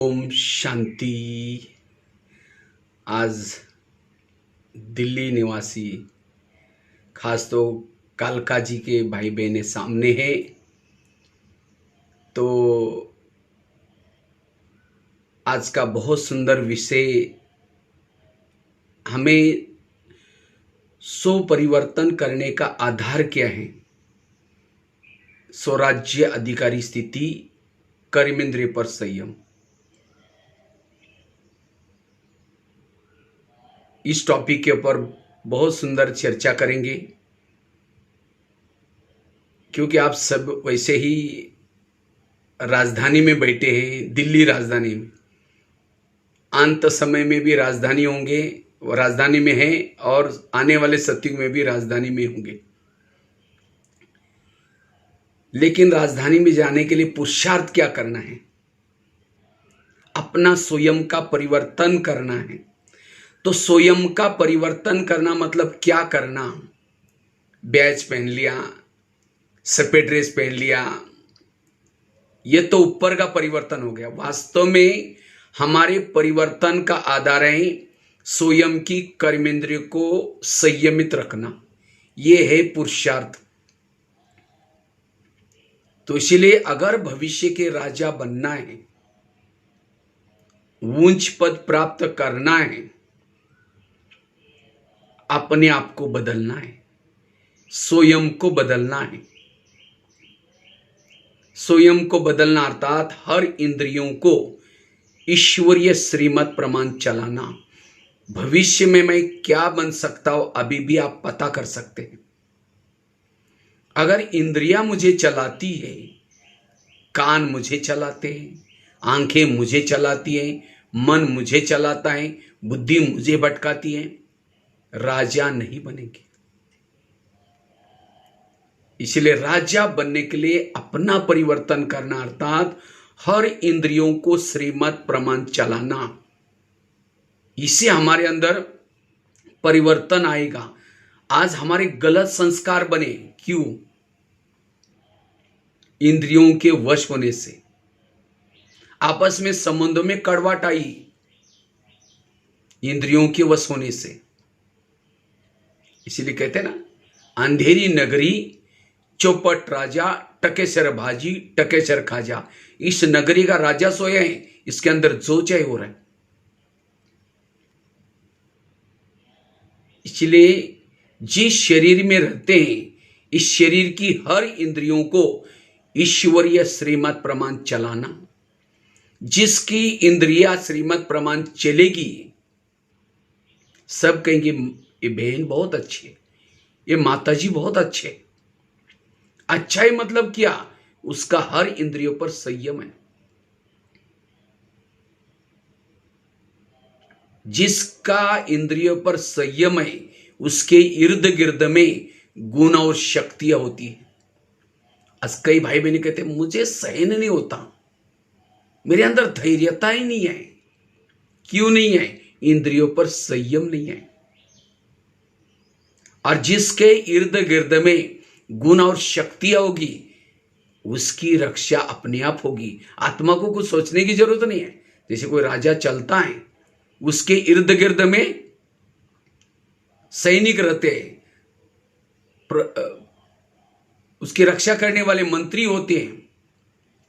ओम शांति। आज दिल्ली निवासी खास तो कालका जी के भाई बहने सामने हैं। तो आज का बहुत सुंदर विषय हमें परिवर्तन करने का आधार क्या है। स्वराज्य अधिकारी स्थिति, कर्मेंद्रिय पर संयम। इस टॉपिक के ऊपर बहुत सुंदर चर्चा करेंगे, क्योंकि आप सब वैसे ही राजधानी में बैठे हैं, दिल्ली राजधानी में। अंत समय में भी राजधानी होंगे, राजधानी में हैं, और आने वाले सतयुग में भी राजधानी में होंगे। लेकिन राजधानी में जाने के लिए पुरुषार्थ क्या करना है? अपना स्वयं का परिवर्तन करना है। तो स्वयं का परिवर्तन करना मतलब क्या करना? बैच पहन लिया, सफेद ड्रेस पहन लिया, ये तो ऊपर का परिवर्तन हो गया। वास्तव में हमारे परिवर्तन का आधार है स्वयं की कर्मेंद्रिय को संयमित रखना। ये है पुरुषार्थ। तो इसलिए अगर भविष्य के राजा बनना है, ऊंच पद प्राप्त करना है, अपने आप को बदलना है, स्वयं को बदलना है। स्वयं को बदलना अर्थात हर इंद्रियों को ईश्वरीय श्रीमत प्रमाण चलाना। भविष्य में मैं क्या बन सकता हूं, अभी भी आप पता कर सकते हैं। अगर इंद्रियां मुझे चलाती है, कान मुझे चलाते हैं, आंखें मुझे चलाती हैं, मन मुझे चलाता है, बुद्धि मुझे भटकाती है, राजा नहीं बनेंगे। इसलिए राजा बनने के लिए अपना परिवर्तन करना अर्थात हर इंद्रियों को श्रीमत प्रमाण चलाना। इससे हमारे अंदर परिवर्तन आएगा। आज हमारे गलत संस्कार बने, क्यों? इंद्रियों के वश होने से। आपस में संबंधों में कड़वाहट आई, इंद्रियों के वश होने से। इसीलिए कहते हैं ना, अंधेरी नगरी चौपट राजा, टकेसर भाजी टकेसर खाजा। इस नगरी का राजा सोया है, इसके अंदर जो चाहे हो रहा है। इसलिए जिस शरीर में रहते हैं, इस शरीर की हर इंद्रियों को ईश्वरीय श्रीमत प्रमाण चलाना। जिसकी इंद्रिया श्रीमत प्रमाण चलेगी, सब कहेंगे ये बहन बहुत अच्छी है, ये माताजी बहुत अच्छे। अच्छा ही मतलब क्या? उसका हर इंद्रियों पर संयम है। जिसका इंद्रियों पर संयम है, उसके इर्द गिर्द में गुण और शक्तियां होती है। आज कई भाई बहन कहते हैं मुझे सहन नहीं होता, मेरे अंदर धैर्यता ही नहीं है। क्यों नहीं है? इंद्रियों पर संयम नहीं है। और जिसके इर्द गिर्द में गुण और शक्तियां होगी, उसकी रक्षा अपने आप होगी। आत्मा को कुछ सोचने की जरूरत नहीं है। जैसे कोई राजा चलता है, उसके इर्द गिर्द में सैनिक रहते हैं, उसकी रक्षा करने वाले मंत्री होते हैं,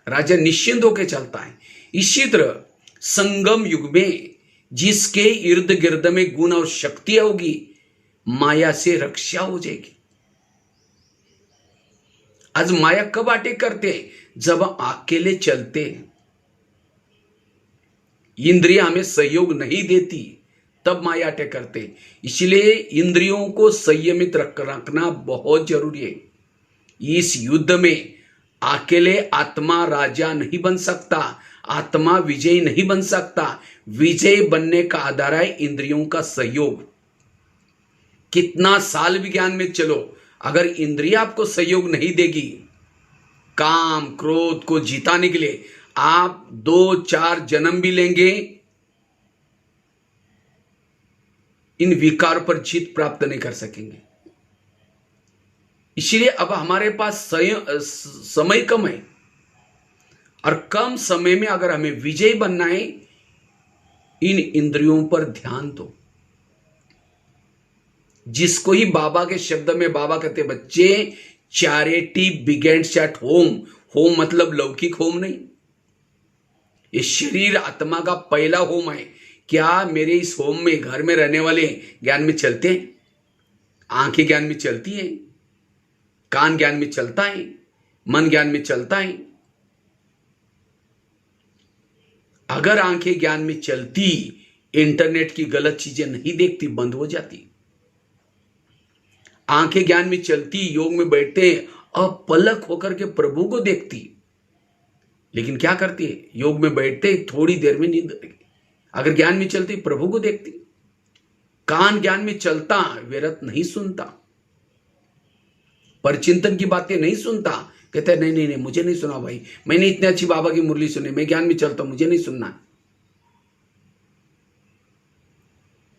राजा निश्चिंत होकर चलता है। इसी तरह संगम युग में जिसके इर्द गिर्द में गुण और शक्तियां होगी, माया से रक्षा हो जाएगी। आज माया कब अटैक करते हैं? जब अकेले चलते हैं, इंद्रियां हमें सहयोग नहीं देती, तब माया अटैक करते हैं। इसलिए इंद्रियों को संयमित रखना बहुत जरूरी है। इस युद्ध में अकेले आत्मा राजा नहीं बन सकता, आत्मा विजयी नहीं बन सकता। विजय बनने का आधार है इंद्रियों का सहयोग। कितना साल विज्ञान में चलो, अगर इंद्रिया आपको सहयोग नहीं देगी, काम क्रोध को जिताने के लिए आप 2-4 जन्म भी लेंगे, इन विकार पर जीत प्राप्त नहीं कर सकेंगे। इसलिए अब हमारे पास समय कम है। और कम समय में अगर हमें विजयी बनना है, इन इंद्रियों पर ध्यान दो। जिसको ही बाबा के शब्द में बाबा कहते, बच्चे charity begins at home. Home मतलब लौकिक होम नहीं, ये शरीर आत्मा का पहला होम है। क्या मेरे इस होम में, घर में रहने वाले ज्ञान में चलते हैं? आंखें ज्ञान में चलती हैं, कान ज्ञान में चलता है, मन ज्ञान में चलता है। अगर आंखें ज्ञान में चलती, इंटरनेट की गलत चीजें नहीं देखती, बंद हो जाती। आंखें ज्ञान में चलती, योग में बैठते अपलक होकर के प्रभु को देखती। लेकिन क्या करती है? योग में बैठते थोड़ी देर में नींद। अगर ज्ञान में चलती, प्रभु को देखती। कान ज्ञान में चलता, व्यर्थ नहीं सुनता, परचिंतन की बातें नहीं सुनता। कहता है नहीं नहीं नहीं, मुझे नहीं सुना भाई, मैंने इतनी अच्छी बाबा की मुरली सुनी, मैं ज्ञान में चलता हूं, मुझे नहीं सुनना।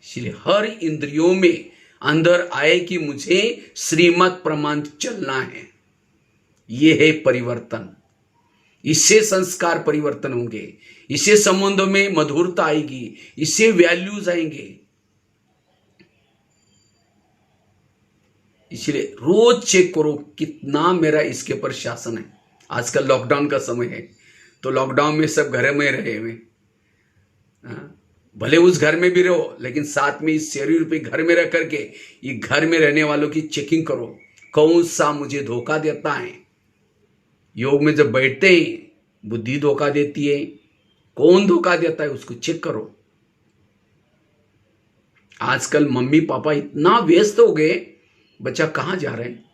इसलिए हर इंद्रियों में अंदर आए कि मुझे श्रीमत प्रमाण चलना है। यह है परिवर्तन। इससे संस्कार परिवर्तन होंगे, इससे संबंधों में मधुरता आएगी, इससे वैल्यूज आएंगे। इसलिए रोज चेक करो कितना मेरा इसके पर शासन है। आजकल लॉकडाउन का समय है, तो लॉकडाउन में सब घर में रहे हुए, भले उस घर में भी रहो, लेकिन साथ में इस शरीर पे घर में रह करके ये घर में रहने वालों की चेकिंग करो, कौन सा मुझे धोखा देता है। योग में जब बैठते हैं बुद्धि धोखा देती है, कौन धोखा देता है उसको चेक करो। आजकल मम्मी पापा इतना व्यस्त हो गए, बच्चा कहां जा रहे हैं,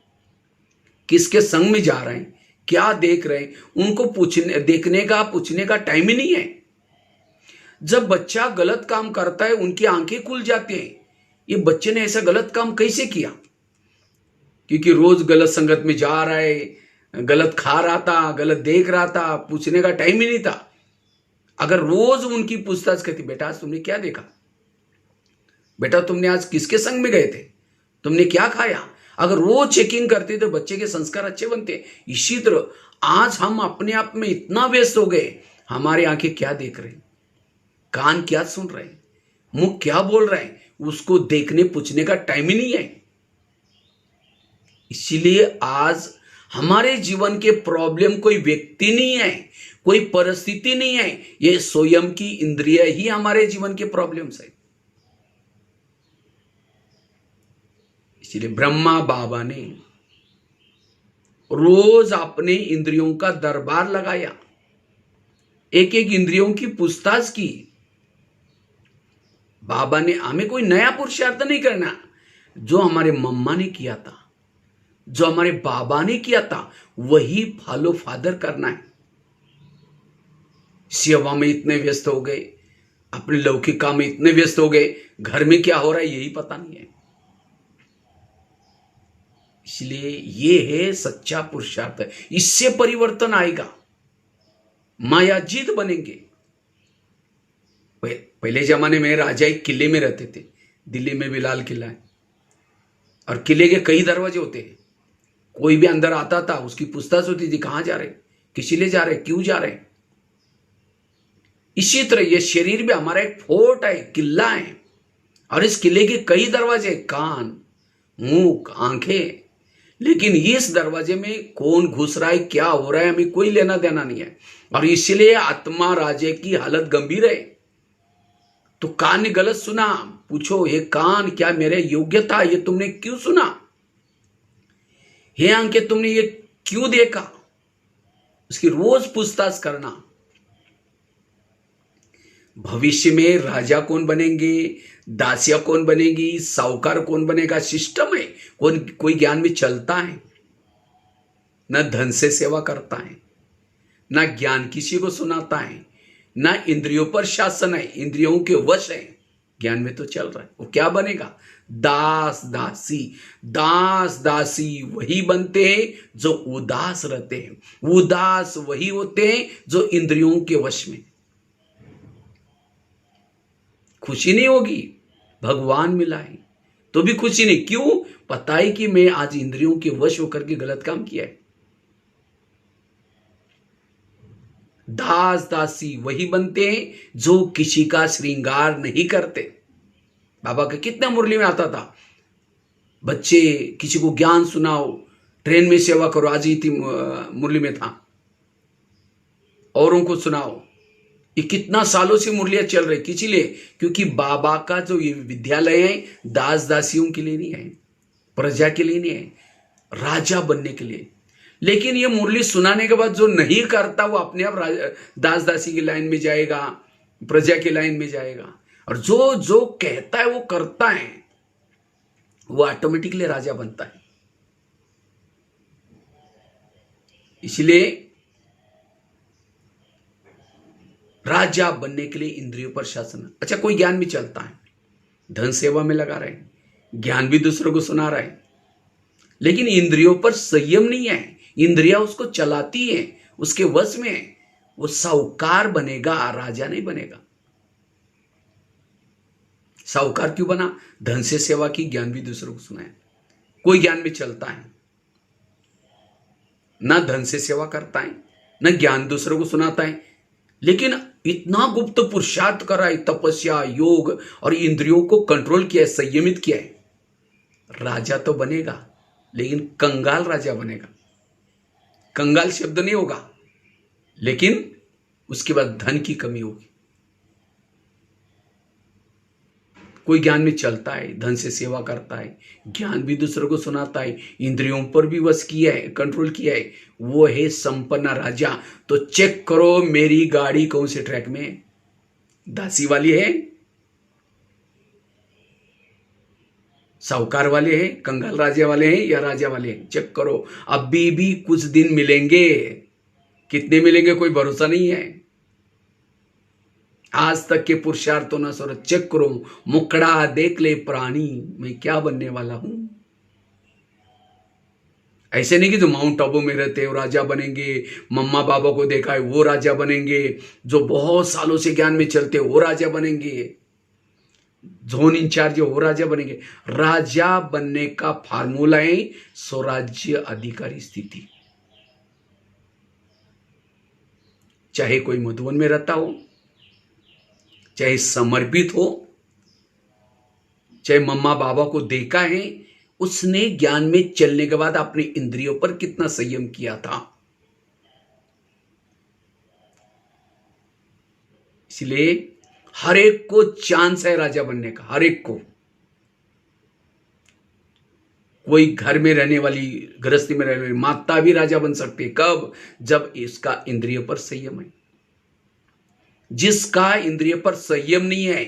किसके संग में जा रहे हैं, क्या देख रहे हैं, उनको देखने का पूछने का टाइम ही नहीं है। जब बच्चा गलत काम करता है उनकी आंखें खुल जाती हैं, ये बच्चे ने ऐसा गलत काम कैसे किया? क्योंकि रोज गलत संगत में जा रहा है, गलत खा रहा था, गलत देख रहा था, पूछने का टाइम ही नहीं था। अगर रोज उनकी पूछताछ करती, बेटा आज तुमने क्या देखा, बेटा तुमने आज किसके संग में गए थे, तुमने क्या खाया, अगर रोज चेकिंग करते तो बच्चे के संस्कार अच्छे बनते। इसी तरह आज हम अपने आप में इतना व्यस्त हो गए, हमारी आंखें क्या देख रहे हैं, कान क्या सुन रहे हैं, मुंह क्या बोल रहे हैं, उसको देखने पूछने का टाइम ही नहीं है। इसीलिए आज हमारे जीवन के प्रॉब्लम कोई व्यक्ति नहीं है, कोई परिस्थिति नहीं है, ये स्वयं की इंद्रिय ही हमारे जीवन के प्रॉब्लम्स है। इसलिए ब्रह्मा बाबा ने रोज अपने इंद्रियों का दरबार लगाया, एक एक इंद्रियों की पूछताछ की। बाबा ने हमें कोई नया पुरुषार्थ नहीं करना, जो हमारे मम्मा ने किया था, जो हमारे बाबा ने किया था, वही फॉलो फादर करना है। सेवा में इतने व्यस्त हो गए, अपने लौकिक काम में इतने व्यस्त हो गए, घर में क्या हो रहा है यही पता नहीं है। इसलिए ये है सच्चा पुरुषार्थ, इससे परिवर्तन आएगा, मायाजीत बनेंगे। पहले जमाने में राजा एक किले में रहते थे, दिल्ली में भी लाल किला है, और किले के कई दरवाजे होते हैं। कोई भी अंदर आता था, उसकी पूछताछ होती थी, कहां जा रहे, किस लिए जा रहे, क्यों जा रहे। इसी तरह ये शरीर भी हमारा एक फोर्ट है, किला है, और इस किले के कई दरवाजे, कान, मुंह, आंखें। लेकिन इस दरवाजे में कौन घुस रहा है, क्या हो रहा है, हमें कोई लेना देना नहीं है। और इसलिए आत्मा राजे की हालत गंभीर है। तो कान ने गलत सुना, पूछो हे कान क्या मेरे योग्य था, ये तुमने क्यों सुना, हे आंखें तुमने ये क्यों देखा, उसकी रोज पूछताछ करना। भविष्य में राजा कौन बनेंगे, दासिया कौन बनेगी, साहूकार कौन बनेगा, सिस्टम है। कोई ज्ञान में चलता है, न धन से सेवा करता है, ना ज्ञान किसी को सुनाता है, ना इंद्रियों पर शासन है, इंद्रियों के वश है, ज्ञान में तो चल रहा है। वो क्या बनेगा, दास दासी। दास दासी वही बनते हैं जो उदास रहते हैं, उदास वही होते हैं जो इंद्रियों के वश में। खुशी नहीं होगी, भगवान मिला है तो भी खुशी नहीं। क्यों? पता है कि मैं आज इंद्रियों के वश होकर के गलत काम किया है। दास दासी वही बनते हैं जो किसी का श्रृंगार नहीं करते। बाबा का कितना मुरली में आता था, बच्चे किसी को ज्ञान सुनाओ, ट्रेन में सेवा करो, आज ही थी मुरली में था, औरों को सुनाओ। ये कितना सालों से मुरलियां चल रही, किसी लिए? क्योंकि बाबा का जो ये विद्यालय है दास दासियों के लिए नहीं है, प्रजा के लिए नहीं है, राजा बनने के लिए। लेकिन ये मुरली सुनाने के बाद जो नहीं करता वो अपने आप दास दासी की लाइन में जाएगा, प्रजा की लाइन में जाएगा। और जो जो कहता है वो करता है, वो ऑटोमेटिकली राजा बनता है। इसलिए राजा बनने के लिए इंद्रियों पर शासन। अच्छा, कोई ज्ञान भी चलता है, धन सेवा में लगा रहे, ज्ञान भी दूसरों को सुना रहा है, लेकिन इंद्रियों पर संयम नहीं है, इंद्रियां उसको चलाती है, उसके वश में है, वो साहूकार बनेगा, राजा नहीं बनेगा। साहूकार क्यों बना? धन से सेवा की, ज्ञान भी दूसरों को सुनाया। कोई ज्ञान भी चलता है, ना धन से सेवा करता है, ना ज्ञान दूसरों को सुनाता है, लेकिन इतना गुप्त पुरुषार्थ करा है, तपस्या, योग और इंद्रियों को कंट्रोल किया है, संयमित किया है। राजा तो बनेगा, लेकिन कंगाल राजा बनेगा। कंगाल शब्द नहीं होगा, लेकिन उसके बाद धन की कमी होगी। कोई ज्ञान में चलता है, धन से सेवा करता है, ज्ञान भी दूसरों को सुनाता है, इंद्रियों पर भी वश किया है, कंट्रोल किया है, वो है संपन्न राजा। तो चेक करो मेरी गाड़ी कौन से ट्रैक में है, दासी वाली है, साहूकार वाले हैं, कंगाल राजा वाले हैं या राजा वाले हैं? चेक करो। अभी भी कुछ दिन मिलेंगे, कितने मिलेंगे कोई भरोसा नहीं है। आज तक के पुरुषार्थों न सो चेक करो, मुकड़ा देख ले प्राणी, मैं क्या बनने वाला हूं। ऐसे नहीं कि जो माउंट आबू में रहते हैं वो राजा बनेंगे, मम्मा बाबा को देखा है वो राजा बनेंगे, जो बहुत सालों से ज्ञान में चलते वो राजा बनेंगे, जोन इंचार्ज वो राजा बनेंगे। राजा बनने का फार्मूला है स्वराज्य अधिकारी स्थिति। चाहे कोई मधुबन में रहता हो, चाहे समर्पित हो, चाहे मम्मा बाबा को देखा है, उसने ज्ञान में चलने के बाद अपनी इंद्रियों पर कितना संयम किया था। इसलिए हर एक को चांस है राजा बनने का, हर एक को। कोई घर में रहने वाली, गृहस्थी में रहने वाली माता भी राजा बन सकती है। कब? जब इसका इंद्रियों पर संयम है। जिसका इंद्रिय पर संयम नहीं है,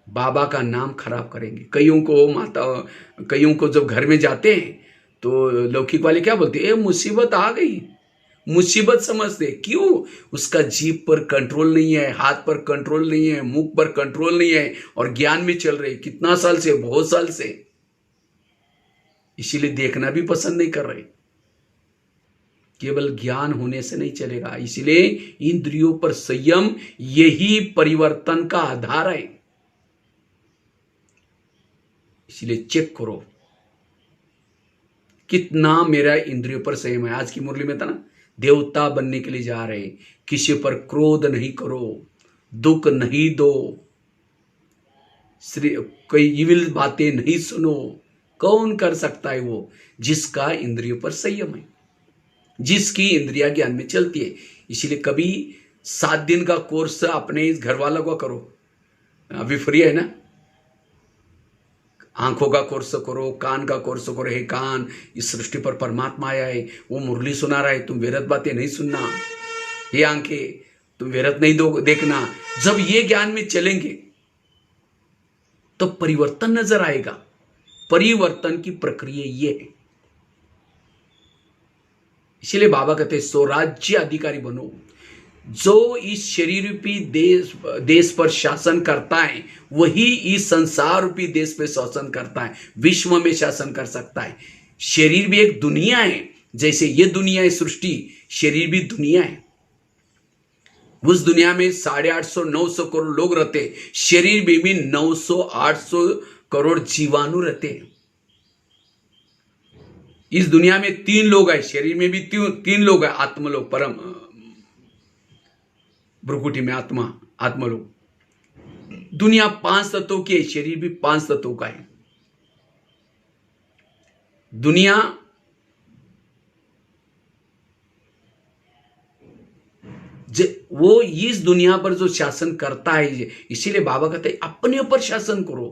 बाबा का नाम खराब करेंगे। कईयों को जब घर में जाते हैं तो लौकिक वाले क्या बोलते हैं? मुसीबत आ गई, मुसीबत समझते। क्यों? उसका जीभ पर कंट्रोल नहीं है, हाथ पर कंट्रोल नहीं है, मुख पर कंट्रोल नहीं है, और ज्ञान में चल रहे कितना साल से, बहुत साल से, इसीलिए देखना भी पसंद नहीं कर रहे। केवल ज्ञान होने से नहीं चलेगा, इसलिए इंद्रियों पर संयम यही परिवर्तन का आधार है। इसलिए चेक करो कितना मेरा इंद्रियों पर संयम है। आज की मुरली में था ना, देवता बनने के लिए जा रहे, किसी पर क्रोध नहीं करो, दुख नहीं दो, कोई इविल बातें नहीं सुनो। कौन कर सकता है? वो जिसका इंद्रियों पर संयम है, जिसकी इंद्रिया ज्ञान में चलती है। इसलिए कभी 7 दिन का कोर्स अपने इस घर वालों का करो, अभी फ्री है ना, आंखों का कोर्स करो, कान का कोर्स करो। हे कान, इस सृष्टि पर परमात्मा आया है, वो मुरली सुना रहा है, तुम व्यर्थ बातें नहीं सुनना। हे आंखें, तुम व्यर्थ नहीं देखना। जब ये ज्ञान में चलेंगे तो परिवर्तन नजर आएगा। परिवर्तन की प्रक्रिया ये है। इसलिए बाबा कहते हैं स्वराज्य अधिकारी बनो। जो इस शरीर रूपी देश पर शासन करता है, वही इस संसार रूपी देश पे शासन करता है, विश्व में शासन कर सकता है। शरीर भी एक दुनिया है, जैसे ये दुनिया है सृष्टि, शरीर भी दुनिया है। उस दुनिया में 850-900 करोड़ लोग रहते, शरीर में भी 900-800 करोड़ जीवाणु रहते हैं। इस दुनिया में तीन लोग हैं, शरीर में भी तीन लोग हैं, आत्मलोक, परम भ्रुकुटी में आत्मा, आत्मलोक। दुनिया 5 तत्वों की है, शरीर भी 5 तत्वों का है। दुनिया वो इस दुनिया पर जो शासन करता है, इसीलिए बाबा कहते हैं अपने ऊपर शासन करो।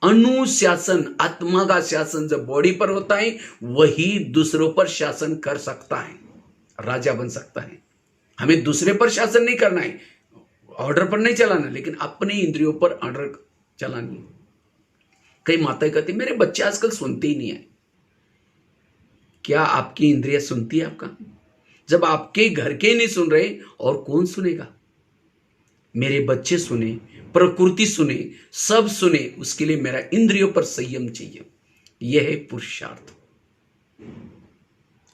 अनुशासन, आत्मा का शासन जब बॉडी पर होता है, वही दूसरों पर शासन कर सकता है, राजा बन सकता है। हमें दूसरे पर शासन नहीं करना है, ऑर्डर पर नहीं चलाना, लेकिन अपने इंद्रियों पर ऑर्डर चलानी है। कई माताएं कहती मेरे बच्चे आजकल सुनते ही नहीं है। क्या आपकी इंद्रियां सुनती है आपका? जब आपके घर के नहीं सुन रहे और कौन सुनेगा? मेरे बच्चे सुने, प्रकृति सुने, सब सुने, उसके लिए मेरा इंद्रियों पर संयम चाहिए। यह है पुरुषार्थ।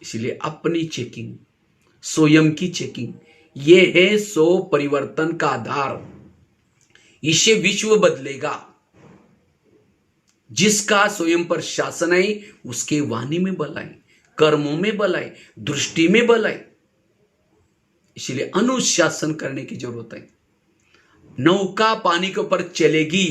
इसलिए अपनी चेकिंग, स्वयं की चेकिंग, यह है सो परिवर्तन का आधार। इससे विश्व बदलेगा। जिसका स्वयं पर शासन है, उसके वाणी में बल है, कर्मों में बल है, दृष्टि में बल है। इसलिए अनुशासन करने की जरूरत है। नौका पानी के ऊपर चलेगी,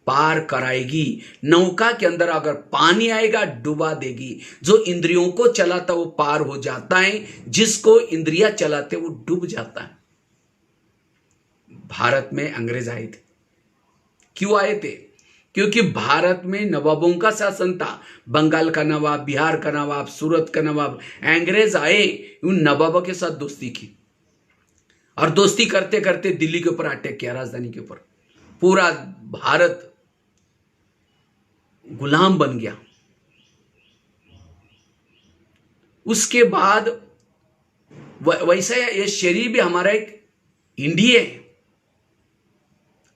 पार कराएगी। नौका के अंदर अगर पानी आएगा, डुबा देगी। जो इंद्रियों को चलाता वो पार हो जाता है, जिसको इंद्रियां चलाते वो डूब जाता है। भारत में अंग्रेज आए थे। क्यों आए थे? क्योंकि भारत में नवाबों का शासन था। बंगाल का नवाब, बिहार का नवाब, सूरत का नवाब। अंग्रेज आए, उन नवाबों के साथ दोस्ती की, और दोस्ती करते करते दिल्ली के ऊपर अटैक किया, राजधानी के ऊपर। पूरा भारत गुलाम बन गया। उसके बाद वैसा ये शरीर भी हमारा एक इंडिया है,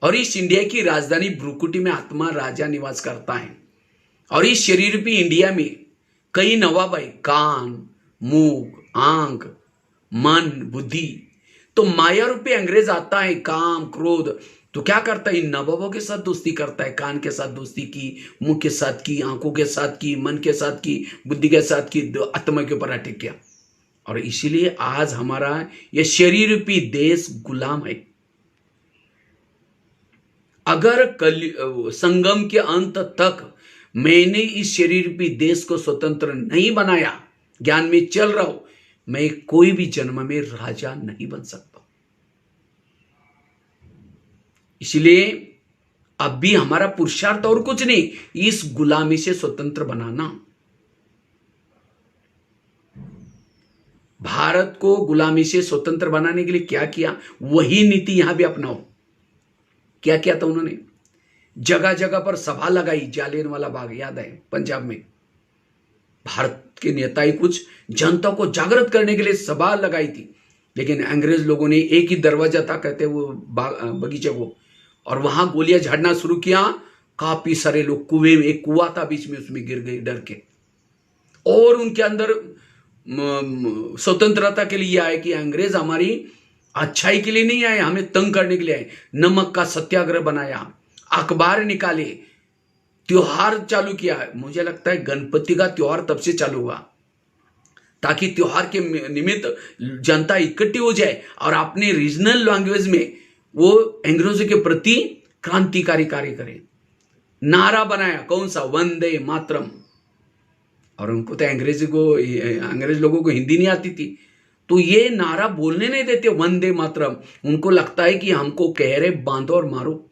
और इस इंडिया की राजधानी भ्रुकुटी में आत्मा राजा निवास करता है। और इस शरीर भी इंडिया में कई नवाब है, कान, मुख, आंख, मन, बुद्धि। तो माया रूपी अंग्रेज आता है, काम, क्रोध, तो क्या करता है? इन नवाबों के साथ दोस्ती करता है। कान के साथ दोस्ती की, मुख के साथ की, आंखों के साथ की, मन के साथ की, बुद्धि के साथ की, आत्मा के ऊपर अटैक किया। और इसीलिए आज हमारा यह शरीर रूपी देश गुलाम है। अगर संगम के अंत तक मैंने इस शरीर रूपी देश को स्वतंत्र नहीं बनाया, ज्ञान में चल रहा हूं, मैं कोई भी जन्म में राजा नहीं बन सकता। इसलिए अब भी हमारा पुरुषार्थ और कुछ नहीं, इस गुलामी से स्वतंत्र बनाना। भारत को गुलामी से स्वतंत्र बनाने के लिए क्या किया, वही नीति यहां भी अपनाओ। क्या किया था उन्होंने? जगह जगह पर सभा लगाई, जालियनवाला बाग याद है पंजाब में। भारत के नेताएं कुछ जनता को जागृत करने के लिए सभा लगाई थी, लेकिन अंग्रेज लोगों ने एक ही दरवाजा था, कहते वो बगीचे को, और वहां गोलियां झाड़ना शुरू किया। काफी सारे लोग कुएं में, एक कुआं था बीच में, उसमें गिर गए डर के। और उनके अंदर स्वतंत्रता के लिए आए कि अंग्रेज हमारी अच्छाई के लिए नहीं आए, हमें तंग करने के लिए आए। नमक का सत्याग्रह बनाया, अखबार निकाले, त्योहार चालू किया। मुझे लगता है गणपति का त्योहार तब से चालू हुआ, ताकि त्योहार के निमित्त जनता इकट्ठी हो जाए और अपने रीजनल लैंग्वेज में वो अंग्रेजों के प्रति क्रांतिकारी कार्य करे। नारा बनाया, कौन सा? वंदे मातरम। और उनको तो अंग्रेज लोगों को हिंदी नहीं आती थी, तो ये नारा बोलने नहीं देते वंदे मातरम। उनको लगता है कि हमको कह रहे बांधो और मारो।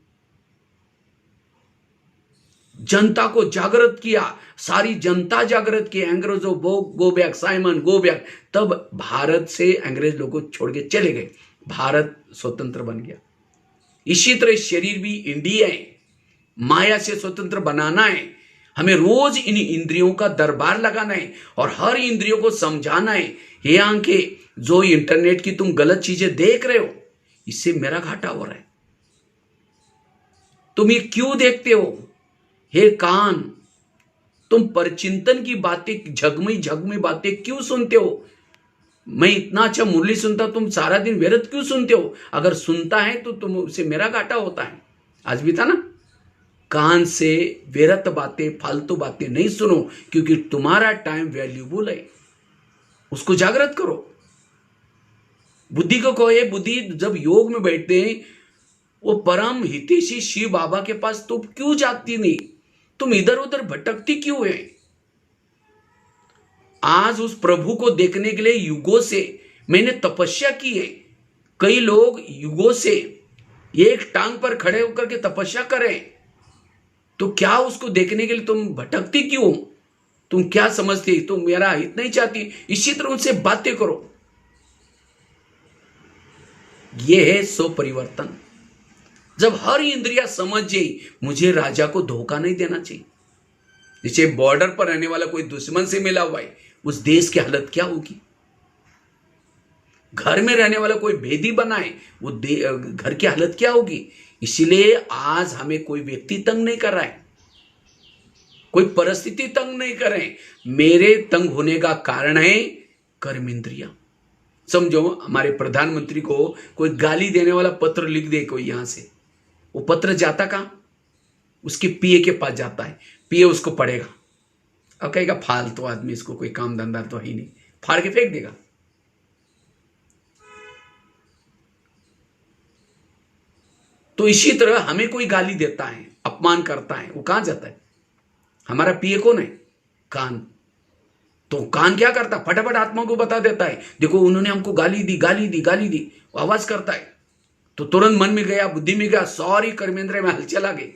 जनता को जागृत किया, सारी जनता जागृत की। अंग्रेजों go back, Simon go back. तब भारत से अंग्रेज लोगों को छोड़ के चले गए, भारत स्वतंत्र बन गया। इसी तरह शरीर भी इंडिया है, माया से स्वतंत्र बनाना है। हमें रोज इन इंद्रियों का दरबार लगाना है और हर इंद्रियों को समझाना है, हे आंखें, जो इंटरनेट की तुम गलत चीजें देख रहे हो, इससे मेरा घाटा हो रहा है। तुम ये क्यों देखते हो? हे कान, तुम परचिंतन की बातें, झगमी बातें क्यों सुनते हो? मैं इतना अच्छा मुरली सुनता, तुम सारा दिन व्यर्थ क्यों सुनते हो? अगर सुनता है तो तुम से मेरा घाटा होता है। आज भी था ना, कान से व्यर्थ बातें, फालतू बातें नहीं सुनो, क्योंकि तुम्हारा टाइम वैल्यूबल है। उसको जागृत करो। बुद्धि को कहो, बुद्धि, जब योग में बैठते हैं वो परम हितैषी शिव बाबा के पास तुम क्यों जाती नहीं? तुम इधर उधर भटकती क्यों है? आज उस प्रभु को देखने के लिए युगों से मैंने तपस्या की है। कई लोग युगों से एक टांग पर खड़े होकर के तपस्या करें, तो क्या उसको देखने के लिए तुम भटकती क्यों? तुम क्या समझती? तुम मेरा हित नहीं चाहती? इसी तरह उनसे बातें करो। यह है सो परिवर्तन। जब हर इंद्रिया समझ जाए मुझे राजा को धोखा नहीं देना चाहिए। जैसे बॉर्डर पर रहने वाला कोई दुश्मन से मिला हुआ है, उस देश की हालत क्या होगी? घर में रहने वाला कोई भेदी बनाए, वो घर की हालत क्या होगी? इसीलिए आज हमें कोई व्यक्ति तंग नहीं कर रहा है, कोई परिस्थिति तंग नहीं कर रहे। मेरे तंग होने का कारण है कर्म इंद्रिया। समझो, हमारे प्रधानमंत्री को कोई गाली देने वाला पत्र लिख दे कोई यहां से, वो पत्र जाता कहां? उसके पीए के पास जाता है। पीए उसको पढ़ेगा और कहेगा फालतू आदमी, इसको कोई काम धंधा तो ही नहीं, फाड़ के फेंक देगा। तो इसी तरह हमें कोई गाली देता है, अपमान करता है, वो कहां जाता है? हमारा पीए कौन है? कान। तो कान क्या करता? फटाफट आत्मा को बता देता है, देखो उन्होंने हमको गाली दी, गाली दी, गाली दी। वो आवाज करता है तो तुरंत मन में गया, बुद्धि में गया, सॉरी कर्मेंद्र में हलचल आ गई।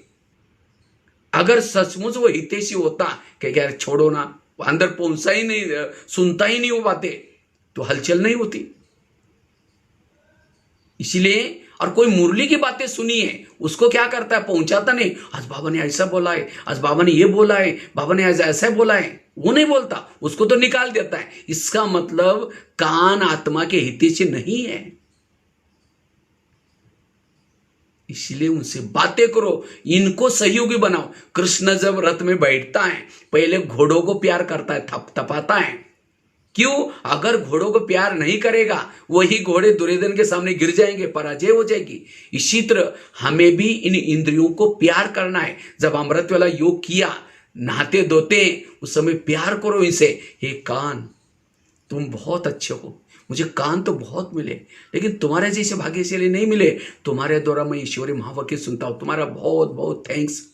अगर सचमुच वो हितैषी होता कि यार छोड़ो ना, वो अंदर पहुंचता ही नहीं, सुनता ही नहीं वो बातें, तो हलचल नहीं होती। इसलिए और कोई मुरली की बातें सुनी है, उसको क्या करता है? पहुंचाता नहीं, आज बाबा ने ऐसा बोला है, आज बाबा ने ये बोला है, बाबा ने आज ऐसा बोला है, वो नहीं बोलता, उसको तो निकाल देता है। इसका मतलब कान आत्मा के हितैषी नहीं है। इसलिए उनसे बातें करो, इनको सहयोगी बनाओ। कृष्ण जब रथ में बैठता है, पहले घोड़ों को प्यार करता है, थपथपाता है। क्यों? अगर घोड़ों को प्यार नहीं करेगा, वही घोड़े दुर्योधन के सामने गिर जाएंगे, पराजय हो जाएगी। इसी तरह हमें भी इन इंद्रियों को प्यार करना है। जब अमृत वाला योग किया, नहाते धोते उस समय प्यार करो इनसे। हे कान, तुम बहुत अच्छे हो, मुझे कान तो बहुत मिले, लेकिन तुम्हारे जैसे भाग्यशाली नहीं मिले। तुम्हारे द्वारा मैं ईश्वरी महावाक्य सुनता हूं, तुम्हारा बहुत बहुत थैंक्स।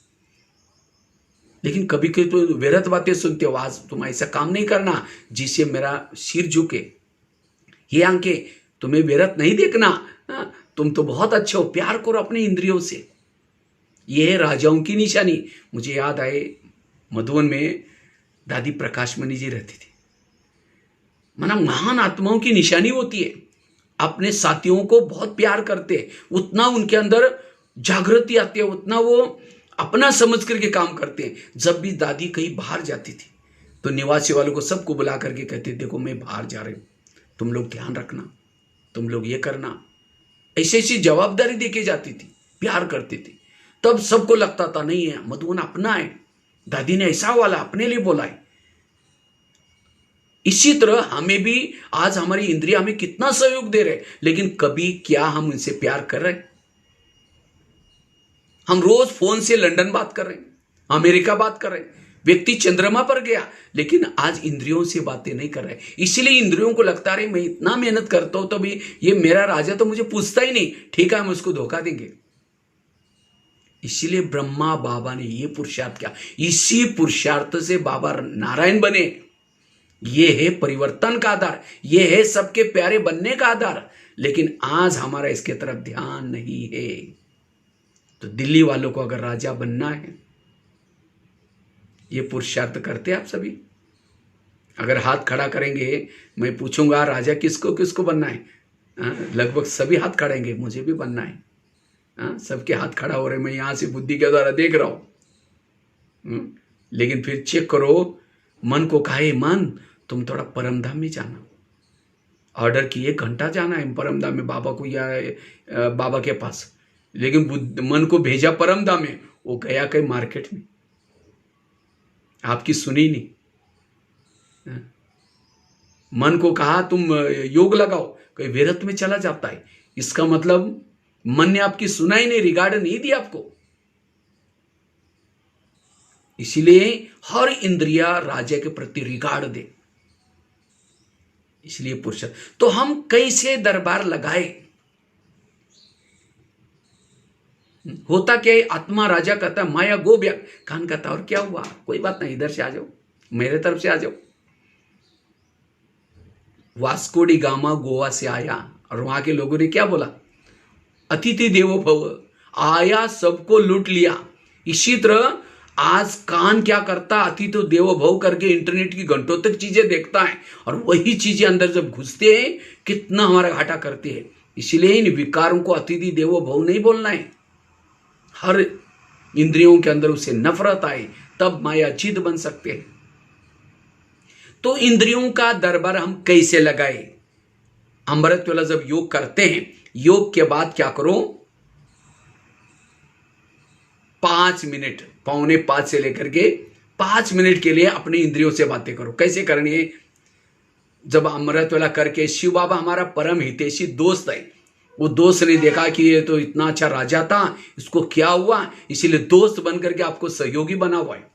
लेकिन कभी कभी तो व्यर्थ बातें सुनते हो। आज तुम ऐसा काम नहीं करना जिससे मेरा सिर झुके। ये आंखें, तुम्हें व्यर्थ नहीं देखना, तुम तो बहुत अच्छे हो। प्यार करो अपने इंद्रियों से। ये है राजाओं की निशानी। मुझे याद आए, मधुबन में दादी प्रकाशमणि जी रहती थी। माना महान आत्माओं की निशानी होती है। अपने साथियों को बहुत प्यार करते हैं, उतना उनके अंदर जागृति आती है, उतना वो अपना समझ करके काम करते हैं। जब भी दादी कहीं बाहर जाती थी तो निवासी वालों को सबको बुला करके कहते, देखो मैं बाहर जा रही हूं, तुम लोग ध्यान रखना, तुम लोग ये करना। ऐसी ऐसी जवाबदारी देके जाती थी, प्यार करती थी। तब सबको लगता था नहीं है, मधुबन अपना है, दादी ने ऐसा वाला अपने लिए बोला है। इसी तरह हमें भी आज हमारी इंद्रिया हमें कितना सहयोग दे रहे, लेकिन कभी क्या हम उनसे प्यार कर रहे? हम रोज फोन से लंदन बात कर रहे हैं, अमेरिका बात कर रहे हैं, व्यक्ति चंद्रमा पर गया, लेकिन आज इंद्रियों से बातें नहीं कर रहे। इसीलिए इंद्रियों को लगता रहे मैं इतना मेहनत करता हूं, तभी ये मेरा राजा तो मुझे पूछता ही नहीं, ठीक है हम उसको धोखा देंगे। इसीलिए ब्रह्मा बाबा ने ये पुरुषार्थ किया, इसी पुरुषार्थ से बाबा नारायण बने। ये है परिवर्तन का आधार, ये है सबके प्यारे बनने का आधार। लेकिन आज हमारा इसके तरफ ध्यान नहीं है। तो दिल्ली वालों को अगर राजा बनना है, ये पुरुषार्थ करते आप सभी? अगर हाथ खड़ा करेंगे, मैं पूछूंगा राजा किसको किसको बनना है, लगभग सभी हाथ खड़ेंगे, मुझे भी बनना है। सबके हाथ खड़ा हो रहे, मैं यहां से बुद्धि के द्वारा देख रहा हूं। लेकिन फिर चेक करो, मन को कहे मन तुम थोड़ा परमधाम में जाना, ऑर्डर किए 1 घंटा जाना है परमधाम में बाबा को या बाबा के पास, लेकिन मन को भेजा परमधाम में, वो गया कहीं मार्केट में, आपकी सुनी नहीं। मन को कहा तुम योग लगाओ, कहीं व्यर्थ में चला जाता है। इसका मतलब मन ने आपकी सुना ही नहीं, रिगार्ड नहीं दिया आपको। इसलिए हर इंद्रिया राजा के प्रति रिगार्ड दे। इसलिए पुरुष तो हम कैसे दरबार लगाए? होता क्या है, आत्मा राजा कहता है माया गो ब्या, कान कहता और क्या हुआ, कोई बात नहीं, इधर से आ जाओ, मेरे तरफ से आ जाओ। वास्को डी गामा गोवा से आया और वहां के लोगों ने क्या बोला, अतिथि देवो भव, आया सबको लूट लिया। इसी तरह आज कान क्या करता, अतिथि देवो भव करके इंटरनेट की घंटों तक चीजें देखता है और वही चीजें अंदर जब घुसते हैं कितना हमारा घाटा करती है। इसलिए इन विकारों को अतिथि देवो भव नहीं बोलना है। हर इंद्रियों के अंदर उसे नफरत आए तब माया चिद बन सकते हैं। तो इंद्रियों का दरबार हम कैसे लगाए? अमृत वेला जब योग करते हैं, योग के बाद क्या करो, 5 मिनट, 4:45 से लेकर के 5 मिनट के लिए अपनी इंद्रियों से बातें करो। कैसे करनी है? जब अमृत वेला करके, शिव बाबा हमारा परम हितैषी दोस्त है, वो दोस्त ने देखा कि ये तो इतना अच्छा राजा था, इसको क्या हुआ, इसीलिए दोस्त बन करके आपको सहयोगी बना हुआ है,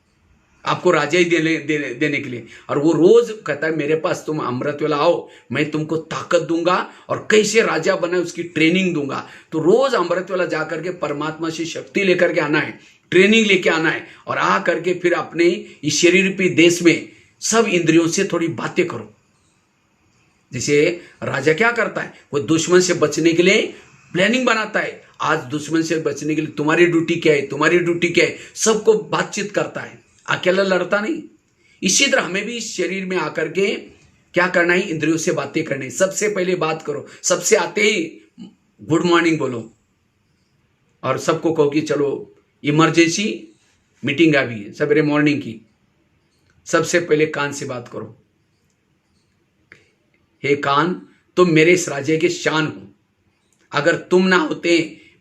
आपको राजा ही देने के लिए। और वो रोज कहता है मेरे पास तुम अमृत वेला आओ, मैं तुमको ताकत दूंगा और कैसे राजा बना उसकी ट्रेनिंग दूंगा। तो रोज अमृत वेला जाकर के परमात्मा से शक्ति लेकर के आना है, ट्रेनिंग लेके आना है और आ करके फिर अपने इस शरीर रूपी देश में सब इंद्रियों से थोड़ी बातें करो। जैसे राजा क्या करता है, वो दुश्मन से बचने के लिए प्लानिंग बनाता है, आज दुश्मन से बचने के लिए तुम्हारी ड्यूटी क्या है, तुम्हारी ड्यूटी क्या है, सबको बातचीत करता है, अकेला लड़ता नहीं। इसी तरह हमें भी इस शरीर में आकर के क्या करना है, इंद्रियों से बातें करनी। सबसे पहले बात करो, सबसे आते ही गुड मॉर्निंग बोलो और सबको कहो कि चलो इमरजेंसी मीटिंग आ गई है सवेरे मॉर्निंग की। सबसे पहले कान से बात करो, हे कान तुम मेरे इस राज्य के शान हो, अगर तुम ना होते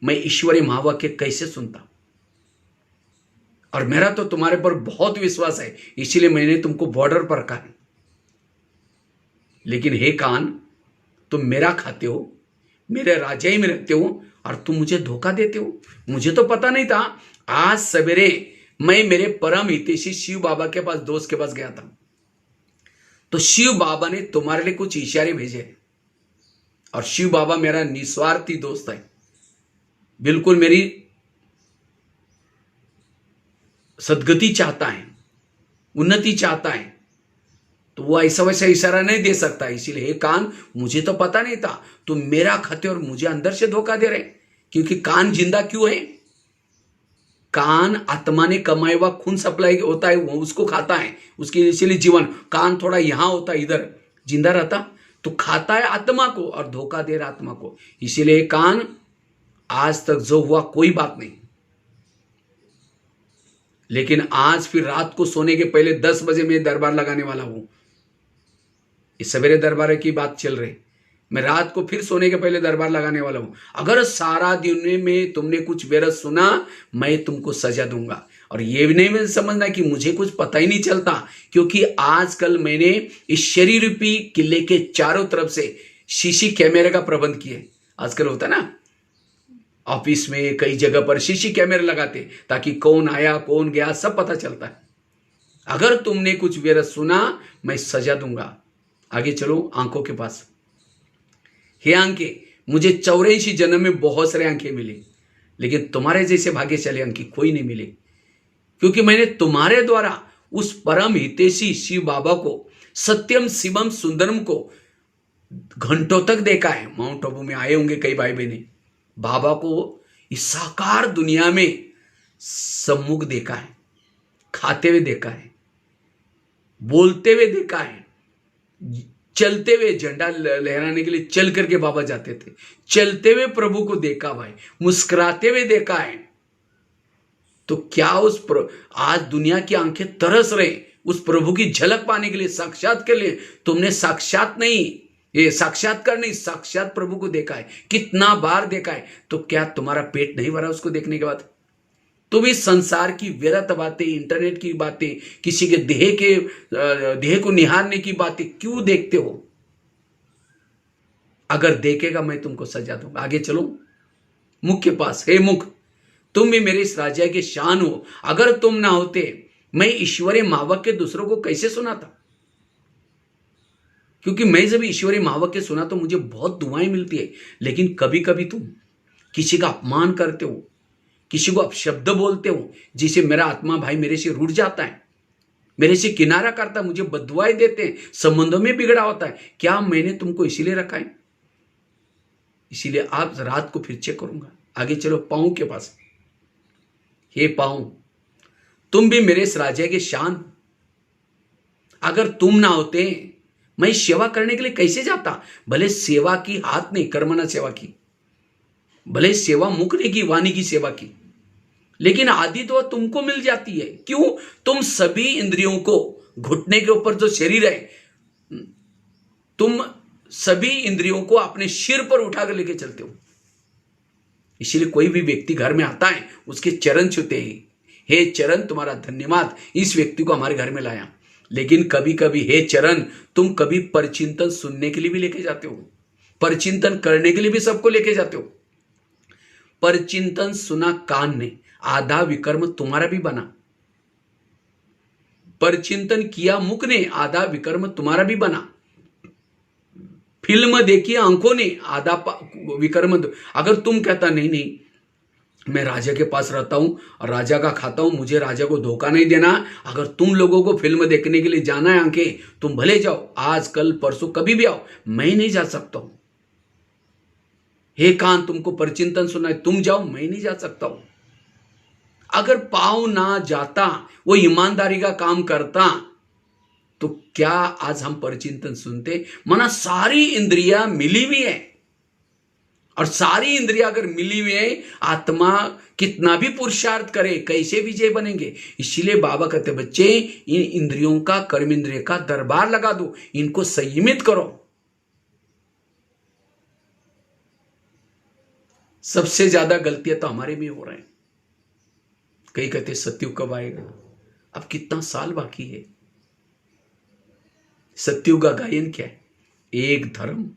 मैं ईश्वरी महावाक्य कैसे सुनता, और मेरा तो तुम्हारे पर बहुत विश्वास है, इसीलिए मैंने तुमको बॉर्डर पर रखा है। लेकिन हे कान तुम मेरा खाते हो, मेरे राजाई में रहते हो और तुम मुझे धोखा देते हो। मुझे तो पता नहीं था, आज सवेरे मैं मेरे परम हितैषी शिव बाबा के पास, दोस्त के पास गया था, तो शिव बाबा ने तुम्हारे लिए कुछ इशारे भेजे और शिव बाबा मेरा निस्वार्थी दोस्त है, बिल्कुल मेरी सदगति चाहता है, उन्नति चाहता है, तो वो ऐसा वैसा इशारा नहीं दे सकता। इसीलिए हे कान मुझे तो पता नहीं था, तुम मेरा खाते और मुझे अंदर से धोखा दे रहे। क्योंकि कान जिंदा क्यों है? कान आत्मा ने कमाया हुआ खून सप्लाई होता है, वो उसको खाता है, उसके इसीलिए जीवन। कान थोड़ा यहां होता है, इधर जिंदा रहता, तो खाता है आत्मा को और धोखा दे रहा आत्मा को। इसीलिए कान आज तक जो हुआ कोई बात नहीं, लेकिन आज फिर रात को सोने के पहले 10 बजे मैं दरबार लगाने वाला हूं। इस सवेरे दरबार की बात चल रही, मैं रात को फिर सोने के पहले दरबार लगाने वाला हूं। अगर सारा दिन में तुमने कुछ बेरस सुना, मैं तुमको सजा दूंगा। और ये भी नहीं समझना कि मुझे कुछ पता ही नहीं चलता, क्योंकि आजकल मैंने इस शरीर रूपी किले के चारों तरफ से सीसी कैमरे का प्रबंध किया। आजकल होता है ना, ऑफिस में कई जगह पर सीसी कैमरे लगाते ताकि कौन आया कौन गया सब पता चलता है। अगर तुमने कुछ बेरस सुना, मैं सजा दूंगा। आगे चलो आंखों के पास। हे आंखें, मुझे 84 जन्म में बहुत सारे आंखें मिली, लेकिन तुम्हारे जैसे भाग्यशाली आंखें कोई नहीं मिली, क्योंकि मैंने तुम्हारे द्वारा उस परम हितैषी शिव बाबा को, सत्यम शिवम सुंदरम को घंटों तक देखा है। माउंट आबू में आए होंगे कई भाई बहने, बाबा को इस साकार दुनिया में सम्मुख देखा है, खाते हुए देखा है, बोलते हुए देखा है, चलते हुए झंडा लहराने के लिए चल करके बाबा जाते थे, चलते हुए प्रभु को देखा भाई, मुस्कुराते हुए देखा है। तो क्या आज दुनिया की आंखें तरस रहे उस प्रभु की झलक पाने के लिए, साक्षात के लिए। तुमने साक्षात नहीं, ये साक्षात्कार नहीं, साक्षात प्रभु को देखा है, कितना बार देखा है। तो क्या तुम्हारा पेट नहीं भरा उसको देखने के बाद? तुम इस संसार की व्यर्थ बातें, इंटरनेट की बातें, किसी के देह को निहारने की बातें क्यों देखते हो? अगर देखेगा मैं तुमको सजा दूंगा। आगे चलो मुख के पास। हे मुख, तुम भी मेरे इस राज्य के शान हो, अगर तुम ना होते मैं ईश्वरीय महावाक्य दूसरों को कैसे सुनाता? क्योंकि मैं जब ईश्वरीय महावाक्य सुना तो मुझे बहुत दुआएं मिलती है। लेकिन कभी कभी तुम किसी का अपमान करते हो, किसी को अपशब्द बोलते हो, जिसे मेरा आत्मा भाई मेरे से रूठ जाता है, मेरे से किनारा करता है, मुझे बददुआएं देते हैं, संबंधों में बिगड़ा होता है। क्या मैंने तुमको इसीलिए रखा है? इसीलिए आप रात को फिर चेक करूंगा। आगे चलो पाँव के पास। हे पाँव, तुम भी मेरे इस राजा के शान हो। अगर तुम ना होते मैं सेवा करने के लिए कैसे जाता? भले सेवा की हाथ नहीं, कर्मणा सेवा की, भले सेवा मुख नहीं की, वाणी की सेवा की, लेकिन आदि तो तुमको मिल जाती है। क्यों? तुम सभी इंद्रियों को, घुटने के ऊपर जो शरीर है, तुम सभी इंद्रियों को अपने सिर पर उठाकर लेके चलते हो। इसीलिए कोई भी व्यक्ति घर में आता है, उसके चरण छूते हैं, हे चरण तुम्हारा धन्यवाद, इस व्यक्ति को हमारे घर में लाया। लेकिन कभी कभी हे चरण, तुम कभी परचिंतन सुनने के लिए भी लेके जाते हो, परचिंतन करने के लिए भी सबको लेके जाते हो। परचिंतन सुना कान ने, आधा विकर्म तुम्हारा भी बना। परचिंतन किया मुख ने, आधा विकर्म तुम्हारा भी बना। फिल्म देखी आंखों ने, आधा विकर्म। अगर तुम कहता नहीं नहीं मैं राजा के पास रहता हूं और राजा का खाता हूं, मुझे राजा को धोखा नहीं देना, अगर तुम लोगों को फिल्म देखने के लिए जाना है आंखें, तुम भले जाओ, आज कल परसों कभी भी आओ, मैं नहीं जा सकता हूं। हे कान, तुमको परचिंतन सुना है, तुम जाओ, मैं नहीं जा सकता हूं। अगर पाँव ना जाता, वो ईमानदारी का काम करता, तो क्या आज हम परचिंतन सुनते? माना सारी इंद्रियां मिली हुई है, और सारी इंद्रियां अगर मिली हुई है, आत्मा कितना भी पुरुषार्थ करे, कैसे विजय बनेंगे? इसीलिए बाबा कहते बच्चे, इन इंद्रियों का, कर्म इंद्रिय का दरबार लगा दो, इनको संयमित करो। सबसे ज्यादा गलतियां तो हमारे में हो रहे हैं। कई कहते सत्युग कब आएगा? अब कितना साल बाकी है? सत्युग का गायन क्या है? एक धर्म,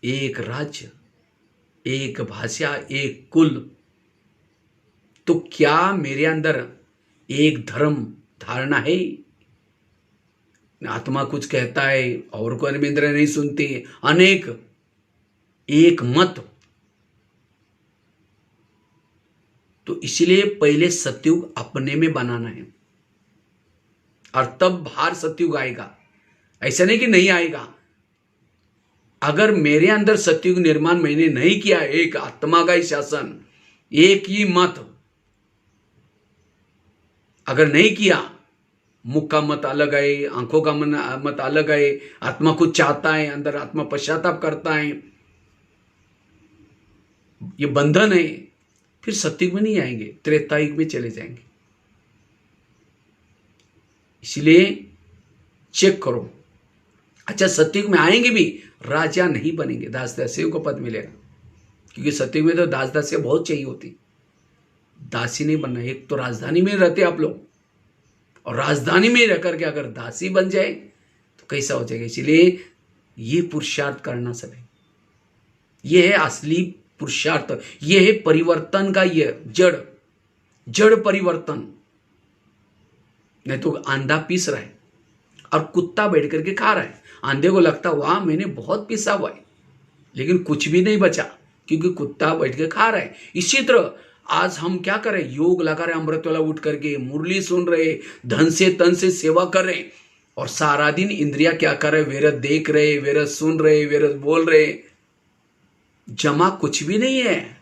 एक राज्य, एक भाषा, एक कुल। तो क्या मेरे अंदर एक धर्म धारणा है? आत्मा कुछ कहता है और कर्म इंद्रिय नहीं सुनती, अनेक, एक मत। तो इसलिए पहले सत्युग अपने में बनाना है, और तब बाहर सत्युग आएगा। ऐसा नहीं कि नहीं आएगा। अगर मेरे अंदर सत्युग निर्माण मैंने नहीं किया, एक आत्मा का ही शासन, एक ही मत अगर नहीं किया, मुख का मत अलग है, आंखों का मत अलग है, आत्मा कुछ चाहता है, अंदर आत्मा पश्चाताप करता है, ये बंधन है, फिर सत्युग में नहीं आएंगे, त्रेतायुग में चले जाएंगे। इसलिए चेक करो। अच्छा, सत्युग में आएंगे भी, राजा नहीं बनेंगे, दास दासियों को पद मिलेगा, क्योंकि सत्युग में तो दास दासियां बहुत चाहिए होती, दासी नहीं बनना। एक तो राजधानी में रहते आप लोग, और राजधानी में रह करके अगर दासी बन जाए तो कैसा हो जाएगा? इसलिए ये पुरुषार्थ करना सब है, ये है असली पुरुषार्थ, ये है परिवर्तन का, ये जड़ परिवर्तन। नहीं तो अंधा पीस रहा है और कुत्ता बैठ करके खा रहा है, अंधे को लगता वाह मैंने बहुत पीसा हुआ है, लेकिन कुछ भी नहीं बचा, क्योंकि कुत्ता बैठ के खा रहा है। इसी तरह आज हम क्या करें? योग लगा रहे, अमृत वाला उठ करके मुरली सुन रहे, धन से तन से सेवा कर रहे, और सारा दिन इंद्रिया क्या कर रहे? वेरत देख रहे, वेरत सुन रहे, वेरत बोल रहे, जमा कुछ भी नहीं है।